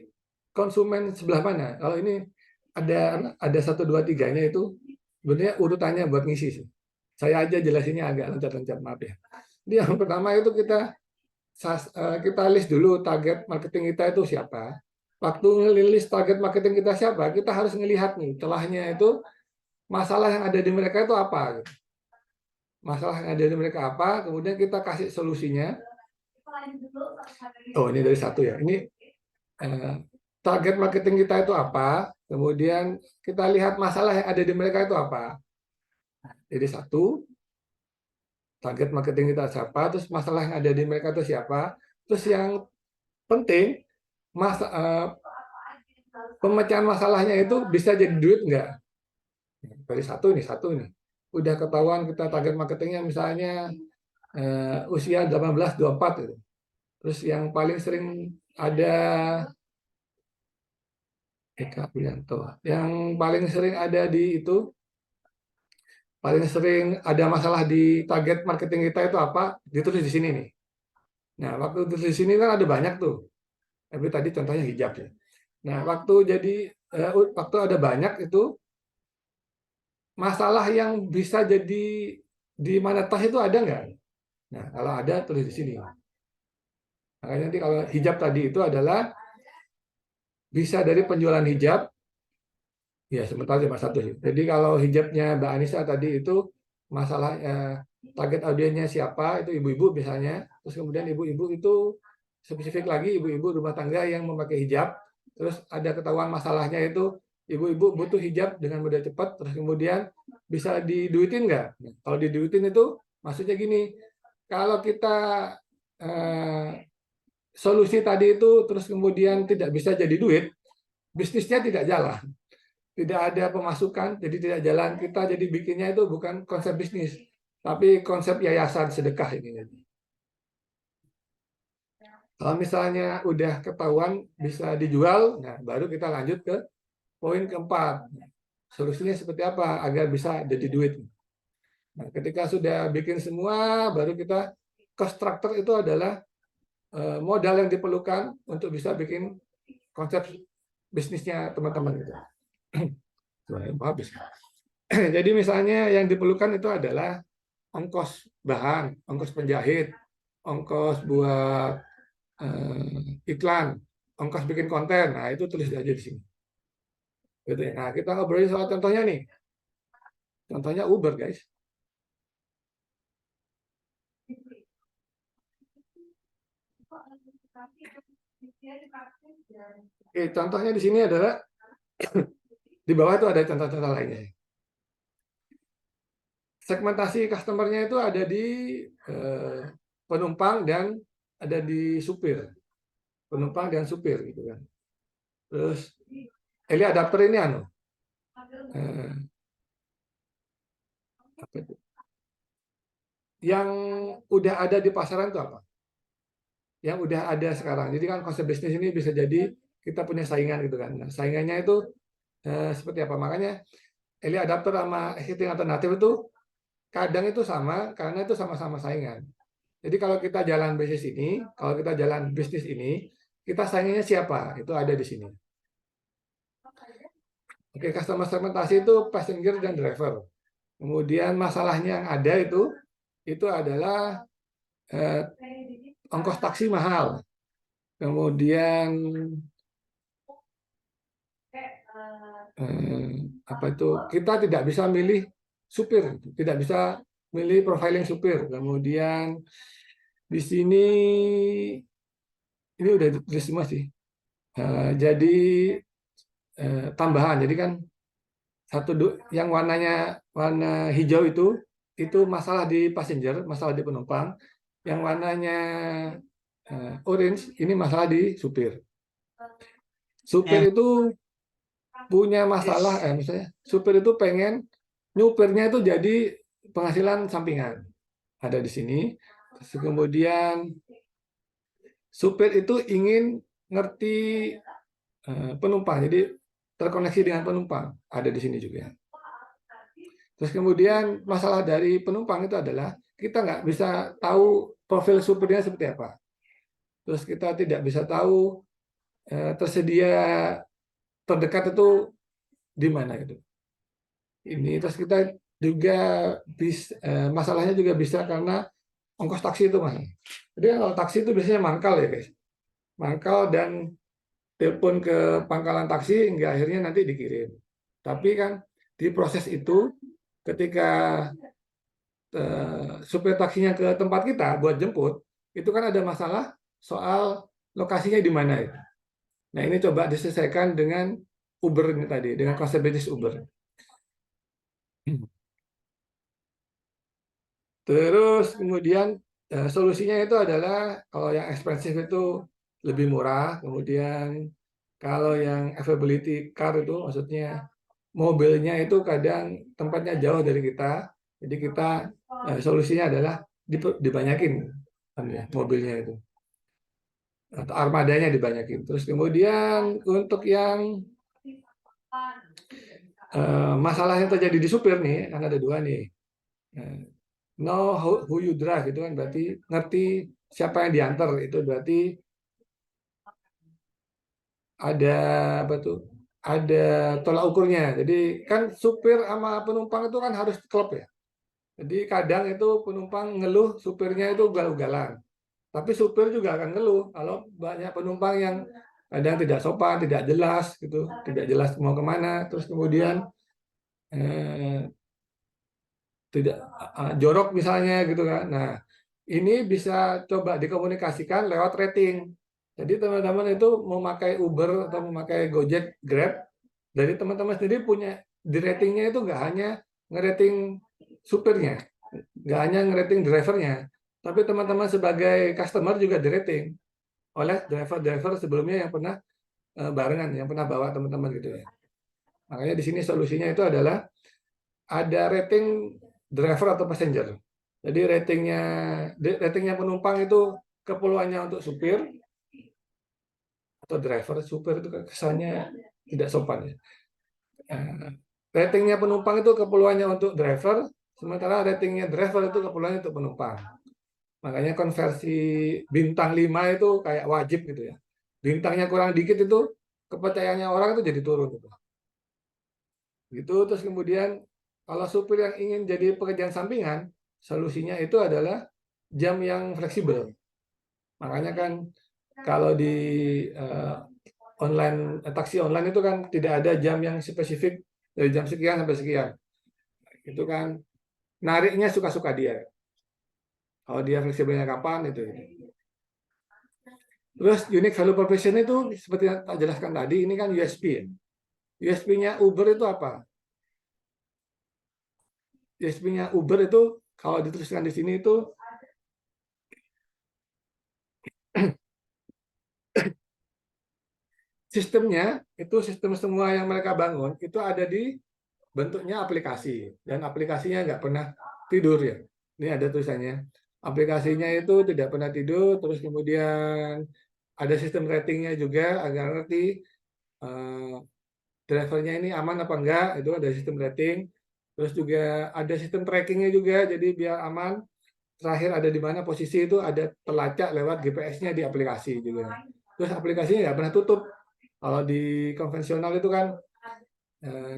konsumen sebelah mana? Kalau ini ada 1, 2, 3-nya itu sebenarnya urutannya buat ngisi sih. Saya aja jelasinnya agak loncat-loncat, maaf ya. Jadi yang pertama itu kita list dulu target marketing kita itu siapa. Waktu ngelilis target marketing kita siapa, kita harus ngelihat nih celahnya itu masalah yang ada di mereka itu apa. Gitu. Masalah yang ada di mereka apa, kemudian kita kasih solusinya. Oh, ini dari 1 ya. Ini target marketing kita itu apa, kemudian kita lihat masalah yang ada di mereka itu apa. Jadi 1, target marketing kita siapa, terus masalah yang ada di mereka itu siapa, terus yang penting pemecahan masalahnya itu bisa jadi duit nggak? Dari 1 nih. Udah ketahuan kita target marketingnya misalnya usia 18-24 gitu. Terus yang paling sering ada Eka Prianto. Yang paling sering ada di itu, paling sering ada masalah di target marketing kita itu apa? Ditulis di sini nih. Nah, waktu tulis di sini kan ada banyak tuh. Tapi tadi contohnya hijab ya. Nah, waktu ada banyak itu masalah yang bisa jadi di mana tas itu ada nggak? Nah, kalau ada tulis di sini. Makanya nanti kalau hijab tadi itu adalah bisa dari penjualan hijab. Ya, sementara cuma 1 sih. Jadi kalau hijabnya Mbak Anissa tadi itu masalah target audiensnya siapa, itu ibu-ibu biasanya. Terus kemudian ibu-ibu itu spesifik lagi ibu-ibu rumah tangga yang memakai hijab. Terus ada ketahuan masalahnya itu ibu-ibu butuh hijab dengan mudah cepat. Terus kemudian bisa diduitin nggak? Kalau diduitin itu maksudnya gini, kalau kita solusi tadi itu terus kemudian tidak bisa jadi duit, bisnisnya tidak jalan. Tidak ada pemasukan, jadi tidak jalan. Kita jadi bikinnya itu bukan konsep bisnis, tapi konsep yayasan sedekah ini. Kalau misalnya udah ketahuan bisa dijual, nah baru kita lanjut ke poin keempat. Solusinya seperti apa agar bisa jadi duit. Nah, ketika sudah bikin semua, baru kita cost structure itu adalah modal yang diperlukan untuk bisa bikin konsep bisnisnya teman-teman gitu. Habis. Jadi misalnya yang diperlukan itu adalah ongkos bahan, ongkos penjahit, ongkos buat iklan, ongkos bikin konten. Nah, itu tulis aja di sini. Gitu ya. Nah, kita ngobrolin soal contohnya nih. Contohnya Uber, guys. Oke, contohnya di sini adalah di bawah itu ada contoh-contoh lainnya. Segmentasi customer-nya itu ada di penumpang dan ada di supir. Penumpang dan supir gitu kan. Terus early adapter ini apa itu? Yang udah ada di pasaran itu apa? Yang udah ada sekarang. Jadi kan konsep bisnis ini bisa jadi kita punya saingan gitu kan. Nah, saingannya itu seperti apa? Makanya early adapter sama existing alternatif itu kadang itu sama karena itu sama-sama saingan. Jadi kalau kita jalan bisnis ini, kita saingannya siapa? Itu ada di sini. Oke, customer segmentasi itu passenger dan driver. Kemudian masalahnya yang ada itu adalah ongkos taksi mahal. Kemudian kita tidak bisa milih supir, tidak bisa milih profiling supir. Kemudian di sini ini udah ditulis semua sih. Jadi tambahan, jadi kan yang warna hijau itu masalah di passenger, masalah di penumpang. Yang warnanya orange ini masalah di supir. Supir itu punya masalah, misalnya supir itu pengen nyupirnya itu jadi penghasilan sampingan, ada di sini. Terus kemudian supir itu ingin ngerti penumpang, jadi terkoneksi dengan penumpang, ada di sini juga. Terus kemudian masalah dari penumpang itu adalah kita nggak bisa tahu profil supirnya seperti apa. Terus kita tidak bisa tahu tersedia terdekat itu di mana itu. Ini terus kita juga masalahnya juga bisa karena ongkos taksi itu mahal. Jadi kalau taksi itu biasanya mangkal ya guys, mangkal dan telepon ke pangkalan taksi hingga akhirnya nanti dikirim. Tapi kan di proses itu ketika supir taksinya ke tempat kita buat jemput, itu kan ada masalah soal lokasinya di mana itu. Nah ini coba diselesaikan dengan Uber ini tadi, dengan konsep bisnis Uber. Terus kemudian solusinya itu adalah kalau yang ekspensif itu lebih murah, kemudian kalau yang availability car itu maksudnya mobilnya itu kadang tempatnya jauh dari kita, jadi kita solusinya adalah dibanyakin mobilnya itu, atau armadanya dibanyakin. Terus kemudian untuk yang masalah yang terjadi di supir nih, kan ada dua nih. Know who you drive itu kan berarti ngerti siapa yang diantar, itu berarti ada apa tuh? Ada tolak ukurnya. Jadi kan supir sama penumpang itu kan harus klop ya. Jadi kadang itu penumpang ngeluh supirnya itu ugal-ugalan. Tapi supir juga akan ngeluh kalau banyak penumpang yang kadang tidak sopan, tidak jelas gitu, tidak jelas mau kemana, terus kemudian tidak jorok misalnya gitu kan. Nah, ini bisa coba dikomunikasikan lewat rating. Jadi teman-teman itu mau pakai Uber atau memakai Gojek, Grab, dari teman-teman sendiri punya di ratingnya itu nggak hanya ngerating supirnya, nggak hanya ngerating drivernya, tapi teman-teman sebagai customer juga di rating oleh driver-driver sebelumnya yang pernah barengan, yang pernah bawa teman-teman gitu ya. Makanya di sini solusinya itu adalah ada rating driver atau passenger. Jadi ratingnya penumpang itu keperluannya untuk supir atau driver. Supir itu kesannya tidak sopan ya. Ratingnya penumpang itu keperluannya untuk driver, sementara ratingnya driver itu keperluannya untuk penumpang. Makanya konversi bintang 5 itu kayak wajib gitu ya. Bintangnya kurang dikit itu kepercayaannya orang itu jadi turun gitu. Gitu. Terus kemudian kalau supir yang ingin jadi pekerjaan sampingan, solusinya itu adalah jam yang fleksibel. Makanya kan kalau di taksi online itu kan tidak ada jam yang spesifik dari jam sekian sampai sekian. Itu kan nariknya suka-suka dia. Kalau dia fleksibelnya kapan itu. Terus unique value proposition itu seperti yang tak jelaskan tadi, ini kan USP ya. USP-nya Uber itu apa? USP-nya Uber itu kalau dituliskan di sini itu sistemnya itu sistem semua yang mereka bangun itu ada di bentuknya aplikasi, dan aplikasinya nggak pernah tidur ya. Ini ada tulisannya. Aplikasinya itu tidak pernah tidur, terus kemudian ada sistem ratingnya juga agar ngerti drivernya ini aman apa enggak, itu ada sistem rating. Terus juga ada sistem trackingnya juga, jadi biar aman. terakhir ada di mana posisi itu ada terlacak lewat GPS-nya di aplikasi juga. Terus aplikasinya nggak pernah tutup. Kalau di konvensional itu kan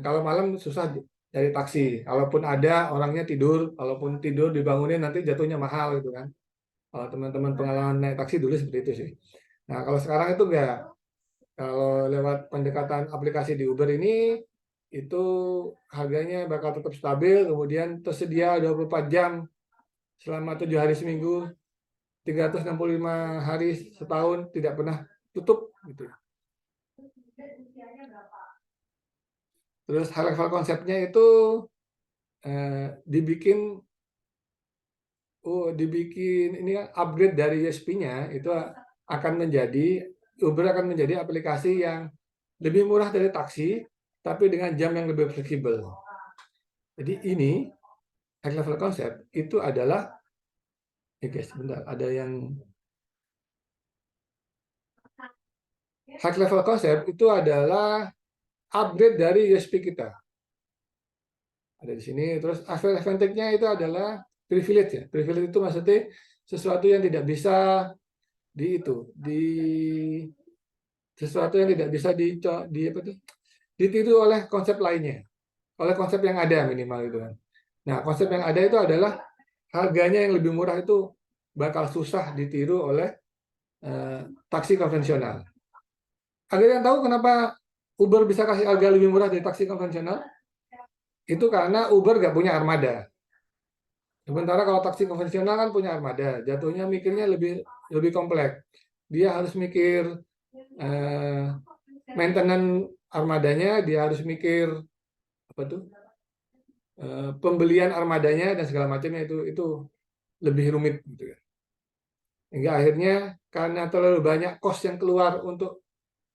kalau malam susah dari taksi. Kalaupun ada orangnya tidur, kalaupun tidur dibangunin nanti jatuhnya mahal gitu kan. Kalau teman-teman pengalaman naik taksi dulu seperti itu sih. Nah kalau sekarang itu enggak. Kalau lewat pendekatan aplikasi di Uber ini itu harganya bakal tetap stabil, kemudian tersedia 24 jam selama 7 hari seminggu, 365 hari setahun tidak pernah tutup gitu. Terus high level konsepnya itu dibikin ini kan upgrade dari USP-nya itu akan menjadi Uber akan menjadi aplikasi yang lebih murah dari taksi tapi dengan jam yang lebih fleksibel. Jadi ini high level konsep itu adalah guys, sebentar, ada yang high level konsep itu adalah upgrade dari USP kita. Ada di sini. Terus advantage-nya itu adalah privilege ya. Privilege itu maksudnya sesuatu yang tidak bisa sesuatu yang tidak bisa ditiru oleh konsep lainnya, oleh konsep yang ada minimal itu kan. Nah, konsep yang ada itu adalah harganya yang lebih murah itu bakal susah ditiru oleh taksi konvensional. Ada yang tahu kenapa Uber bisa kasih harga lebih murah dari taksi konvensional? Itu karena Uber nggak punya armada. Sementara kalau taksi konvensional kan punya armada, jatuhnya mikirnya lebih kompleks. Dia harus mikir maintenance armadanya, dia harus mikir pembelian armadanya dan segala macamnya itu lebih rumit gitu ya. Hingga akhirnya karena terlalu banyak cost yang keluar untuk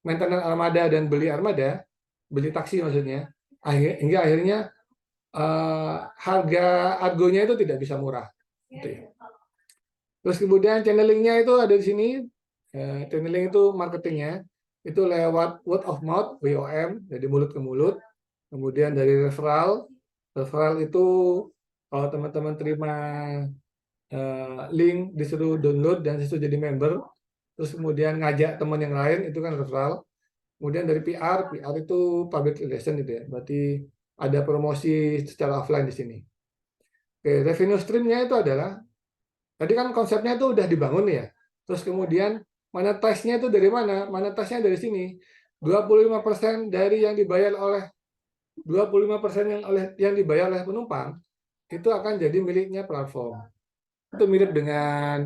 maintenance armada dan beli armada, beli taksi maksudnya, hingga akhirnya harga argonya itu tidak bisa murah. Gitu ya. Terus kemudian channelingnya itu ada di sini. Channeling itu marketingnya itu lewat word of mouth (WOM), jadi mulut ke mulut. Kemudian dari referral itu kalau teman-teman terima link disuruh download dan disuruh jadi member. Terus kemudian ngajak teman yang lain itu kan referral. Kemudian dari PR itu public relation gitu ya. Berarti ada promosi secara offline di sini. Oke, revenue stream-nya itu adalah, tadi kan konsepnya itu udah dibangun ya. Terus kemudian monetize-nya itu dari mana? Monetize-nya dari sini. 25% dari yang dibayar oleh 25% yang dibayar oleh penumpang itu akan jadi miliknya platform. Itu mirip dengan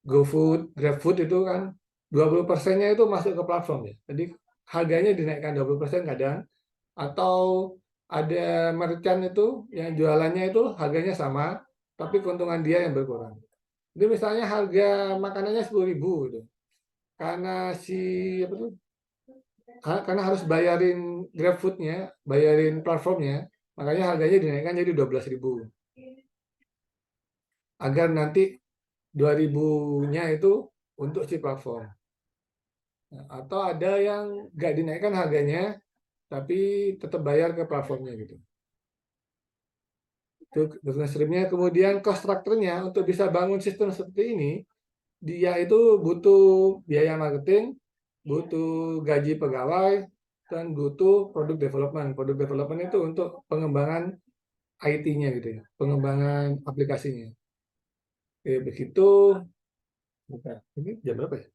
GoFood, GrabFood itu kan 20%-nya itu masuk ke platform ya. Jadi harganya dinaikkan 20% kadang, atau ada merchant itu yang jualannya itu harganya sama, tapi keuntungan dia yang berkurang. Jadi misalnya harga makanannya 10.000 gitu. Karena karena harus bayarin GrabFood-nya, bayarin platformnya, makanya harganya dinaikkan jadi 12.000. Agar nanti 2.000-nya itu untuk si platform. Atau ada yang nggak dinaikkan harganya, tapi tetap bayar ke platformnya gitu. Itu business stream-nya. Kemudian cost structure-nya untuk bisa bangun sistem seperti ini, dia itu butuh biaya marketing, butuh gaji pegawai, dan butuh produk development. Produk development itu untuk pengembangan IT-nya gitu ya, pengembangan aplikasinya. Oke, begitu. Ini jam berapa ya?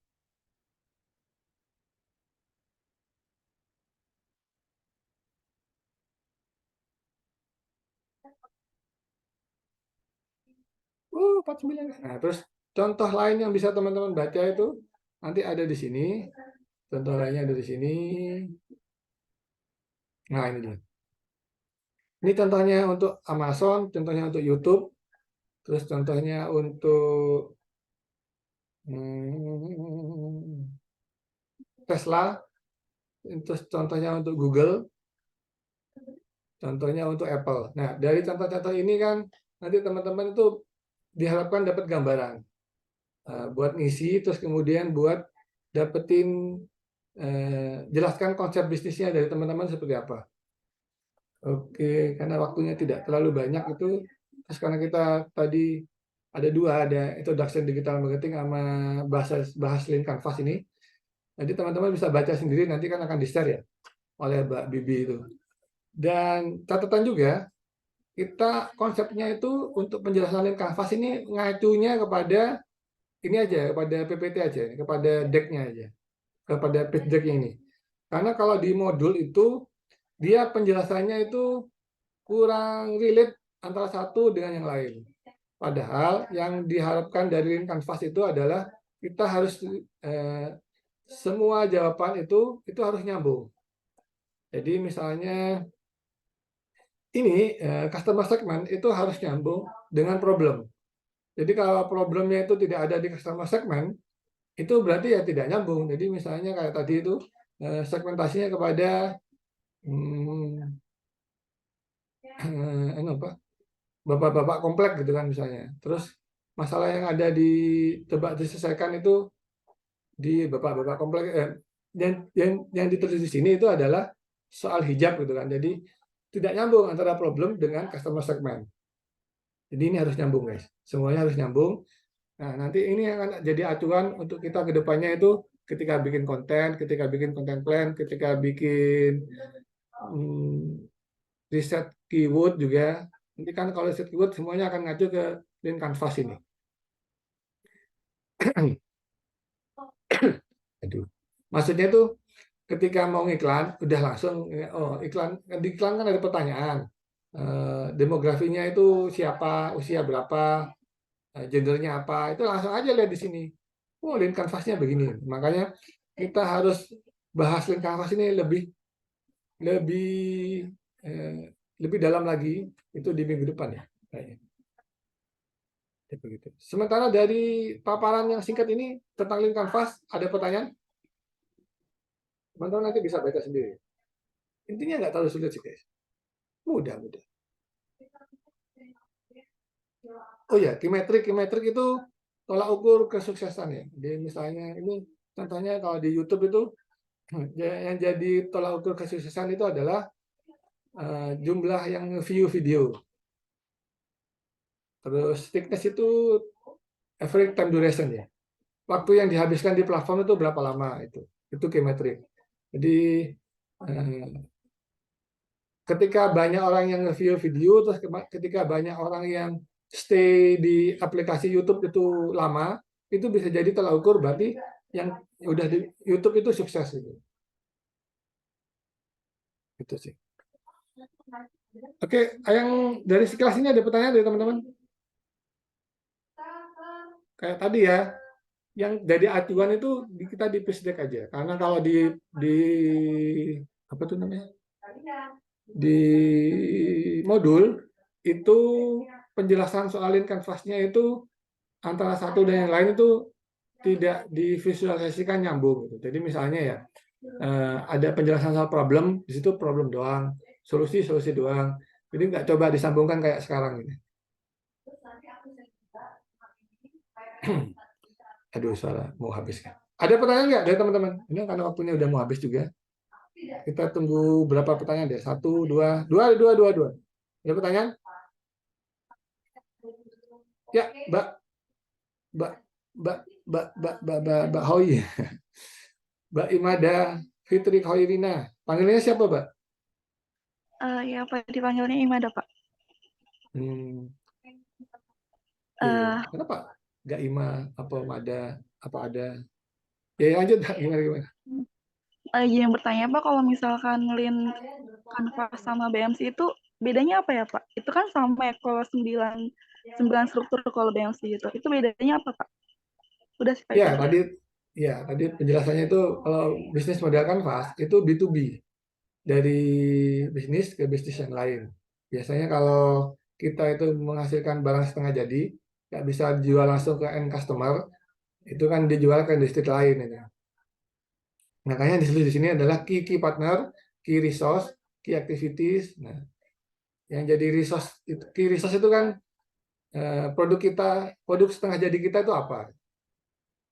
Oh, 49. Nah, terus contoh lain yang bisa teman-teman baca itu nanti ada di sini. Contoh lainnya ada di sini. Nah, ini dia. Ini contohnya untuk Amazon, contohnya untuk YouTube, terus contohnya untuk Tesla, terus contohnya untuk Google, contohnya untuk Apple. Nah, dari contoh-contoh ini kan nanti teman-teman itu diharapkan dapat gambaran buat ngisi, terus kemudian buat dapetin jelaskan konsep bisnisnya dari teman-teman seperti apa. Oke, karena waktunya tidak terlalu banyak itu, terus karena kita tadi Ada dua, ada Introduction Digital Marketing sama bahas Lean Canvas ini. Nanti teman-teman bisa baca sendiri, nanti kan akan di-share ya oleh Mbak Bibi itu. Dan catatan juga, kita konsepnya itu untuk penjelasan Lean Canvas ini ngacunya kepada ini aja, kepada PPT aja, kepada deck-nya aja, kepada pitch deck-nya ini. Karena kalau di modul itu, dia penjelasannya itu kurang relate antara satu dengan yang lain. Padahal yang diharapkan dari Lean Canvas itu adalah kita harus semua jawaban itu harus nyambung. Jadi misalnya ini customer segment itu harus nyambung dengan problem. Jadi kalau problemnya itu tidak ada di customer segment, itu berarti ya tidak nyambung. Jadi misalnya kayak tadi itu segmentasinya kepada apa? Bapak-bapak komplek gitu kan misalnya. Terus masalah yang ada coba diselesaikan itu di bapak-bapak komplek yang ditulis di sini itu adalah soal hijab gitu kan. Jadi tidak nyambung antara problem dengan customer segment. Jadi ini harus nyambung guys. Semuanya harus nyambung. Nah, nanti ini akan jadi acuan untuk kita ke depannya itu ketika bikin konten, ketika bikin content plan, ketika bikin riset keyword juga. Nanti kan kalau riset keyword semuanya akan ngacu ke Lean Canvas ini. Aduh. Maksudnya itu ketika mau iklan, udah langsung, oh iklan, di iklan kan ada pertanyaan. Demografinya itu siapa, usia berapa, gendernya apa, itu langsung aja lihat di sini. Oh, Lean Canvas-nya begini. Makanya kita harus bahas Lean Canvas ini lebih dalam lagi itu di minggu depan ya. Kayaknya. Begitu. Sementara dari paparan yang singkat ini tentang Lean Canvas, ada pertanyaan? Teman-teman nanti bisa baca sendiri. Intinya nggak terlalu sulit sih guys. Mudah. Oh ya, kimetrik itu tolak ukur kesuksesan ya. Jadi misalnya ini contohnya kalau di YouTube itu yang jadi tolak ukur kesuksesan itu adalah jumlah yang view video. Terus thickness itu average time duration ya. Waktu yang dihabiskan di platform itu berapa lama itu. Itu kimetrik. Jadi ketika banyak orang yang nge-view video, terus ketika banyak orang yang stay di aplikasi YouTube itu lama, itu bisa jadi tolak ukur berarti yang udah di YouTube itu sukses gitu. Itu sih. Oke, yang dari kelas ini ada pertanyaan dari teman-teman? Kayak tadi ya, yang jadi acuan itu kita di pitch deck aja. Karena kalau di apa tuh namanya? Di modul itu penjelasan soal Lean Canvas-nya itu antara satu dan yang lain itu tidak divisualisasikan nyambung gitu. Jadi misalnya ya ada penjelasan soal problem, di situ problem doang, solusi doang. Jadi nggak coba disambungkan kayak sekarang ini. Aduh, salah mau habis kan. Ada pertanyaan nggak dari teman-teman? Ini karena waktunya udah mau habis juga. Kita tunggu berapa pertanyaan deh? 1, 2. Ada pertanyaan? Ya, Mbak Hoi. Mbak Imada Fitri Hoirina. Panggilnya siapa, Mbak? Ya, Pak, dipanggilnya Imada, Pak. Kenapa? Nggak Ima, apa Mada, apa ada? Ya, lanjut, gimana? Yang bertanya, Pak, kalau misalkan Lean Canvas sama BMC itu bedanya apa ya, Pak? Itu kan sama ya kalau 9 struktur kalau BMC itu. Itu bedanya apa, Pak? Udah sih, Pak. Tadi penjelasannya itu kalau bisnis model Canvas itu B2B. Dari bisnis ke bisnis yang lain. Biasanya kalau kita itu menghasilkan barang setengah jadi, nggak bisa dijual langsung ke end customer, itu kan dijual ke industri lain. Ya. Makanya di sini adalah key partner, key resource, key activities. Nah, yang jadi key resource itu kan produk setengah jadi kita itu apa?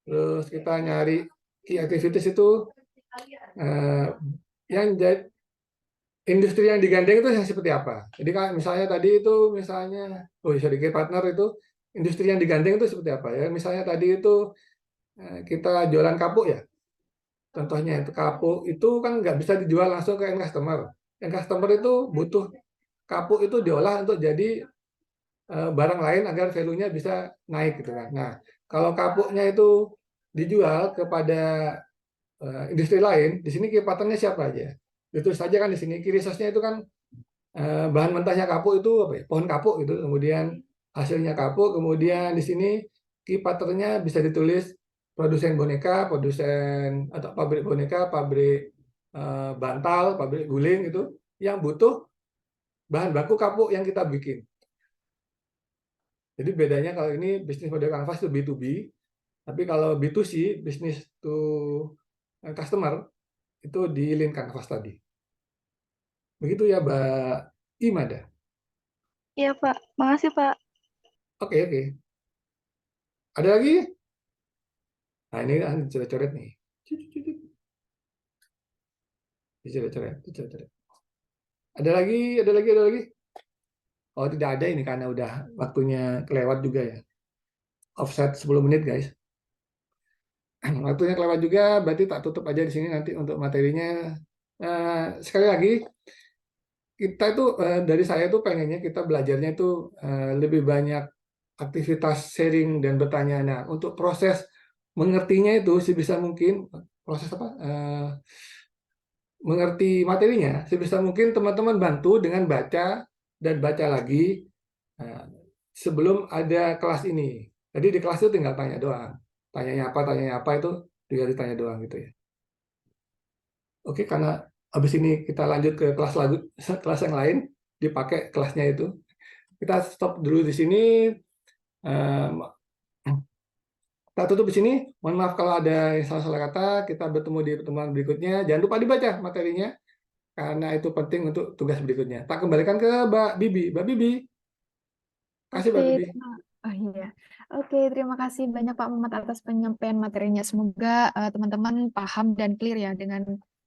Terus kita nyari key activities itu yang jadi industri yang digandeng itu yang seperti apa? Jadi kan misalnya tadi itu key partner itu industri yang digandeng itu seperti apa ya? Misalnya tadi itu kita jualan kapuk ya. Contohnya itu kapuk itu kan nggak bisa dijual langsung ke end customer. End customer itu butuh kapuk itu diolah untuk jadi barang lain agar value-nya bisa naik gitu kan. Nah, kalau kapuknya itu dijual kepada industri lain, di sini key partnernya siapa aja? Itu saja kan di sini key resource-nya itu kan bahan mentahnya kapuk itu apa ya? Pohon kapuk itu, kemudian hasilnya kapuk, kemudian di sini key partnernya bisa ditulis produsen boneka, produsen atau pabrik boneka, pabrik bantal, pabrik guling itu yang butuh bahan baku kapuk yang kita bikin. Jadi bedanya kalau ini bisnis model kanvas itu B2B, tapi kalau B2C, bisnis to customer, itu di Lean Canvas tadi. Begitu ya, Mbak Imada. Iya, Pak. Makasih, Pak. Oke, oke. Ada lagi? Nah, ini coret-coret nih. Coret-coret. Ada lagi, ada lagi, ada lagi. Oh, tidak ada ini karena udah waktunya kelewat juga ya. Offset 10 menit, guys. Waktunya kelewat juga, berarti tak tutup aja di sini nanti untuk materinya. Sekali lagi, kita itu dari saya itu pengennya kita belajarnya itu lebih banyak aktivitas sharing dan bertanya. Nah, untuk proses mengertinya itu sebisa mungkin proses apa? Mengerti materinya sebisa mungkin teman-teman bantu dengan baca dan baca lagi sebelum ada kelas ini. Jadi di kelas itu tinggal tanya doang. Tanyanya apa itu tinggal ditanya doang gitu ya. Oke, karena habis ini kita lanjut ke kelas yang lain, dipakai kelasnya itu. Kita stop dulu di sini. Kita tutup di sini. Mohon maaf kalau ada yang salah-salah kata. Kita bertemu di pertemuan berikutnya. Jangan lupa dibaca materinya, karena itu penting untuk tugas berikutnya. Tak kembalikan ke Mbak Bibi. Mbak Bibi. Kasih Mbak Bibi. Oh iya. Oke, terima kasih banyak Pak Muhammad atas penyampaian materinya. Semoga teman-teman paham dan clear ya dengan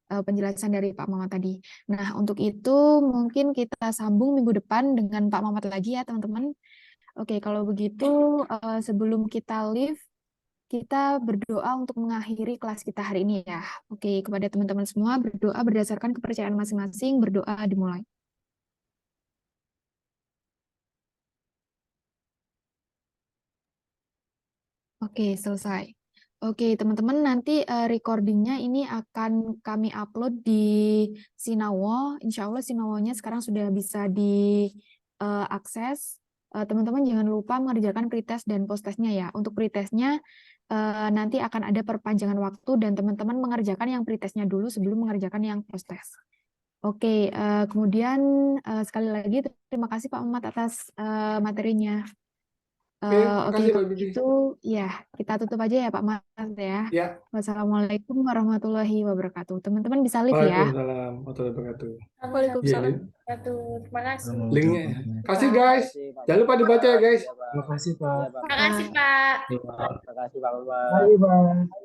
penjelasan dari Pak Muhammad tadi. Nah, untuk itu mungkin kita sambung minggu depan dengan Pak Muhammad lagi ya, teman-teman. Oke, kalau begitu sebelum kita leave, kita berdoa untuk mengakhiri kelas kita hari ini ya. Oke, kepada teman-teman semua berdoa berdasarkan kepercayaan masing-masing, berdoa dimulai. Oke, selesai. Oke, teman-teman, nanti recordingnya ini akan kami upload di Sinawo. Insya Allah Sinawonya sekarang sudah bisa diakses. Teman-teman jangan lupa mengerjakan pretest dan post-testnya ya. Untuk pretestnya nanti akan ada perpanjangan waktu dan teman-teman mengerjakan yang pretestnya dulu sebelum mengerjakan yang post-test. Oke, kemudian sekali lagi terima kasih Pak Muhammad atas materinya. Oke, Oke, makasih Mbak kalau Bibi. gitu ya kita tutup aja ya Pak Mas ya. Ya. Wassalamualaikum warahmatullahi wabarakatuh. Teman-teman bisa live ya. Waalaikumsalam warahmatullahi wabarakatuh. Waalaikumsalam Iya, warahmatullahi wabarakatuh. Terima kasih. linknya. Kasih guys. Jangan lupa dibaca ya guys. Terima kasih, Pak. Terima kasih, Pak. Terima kasih, Pak. Baik, Pak.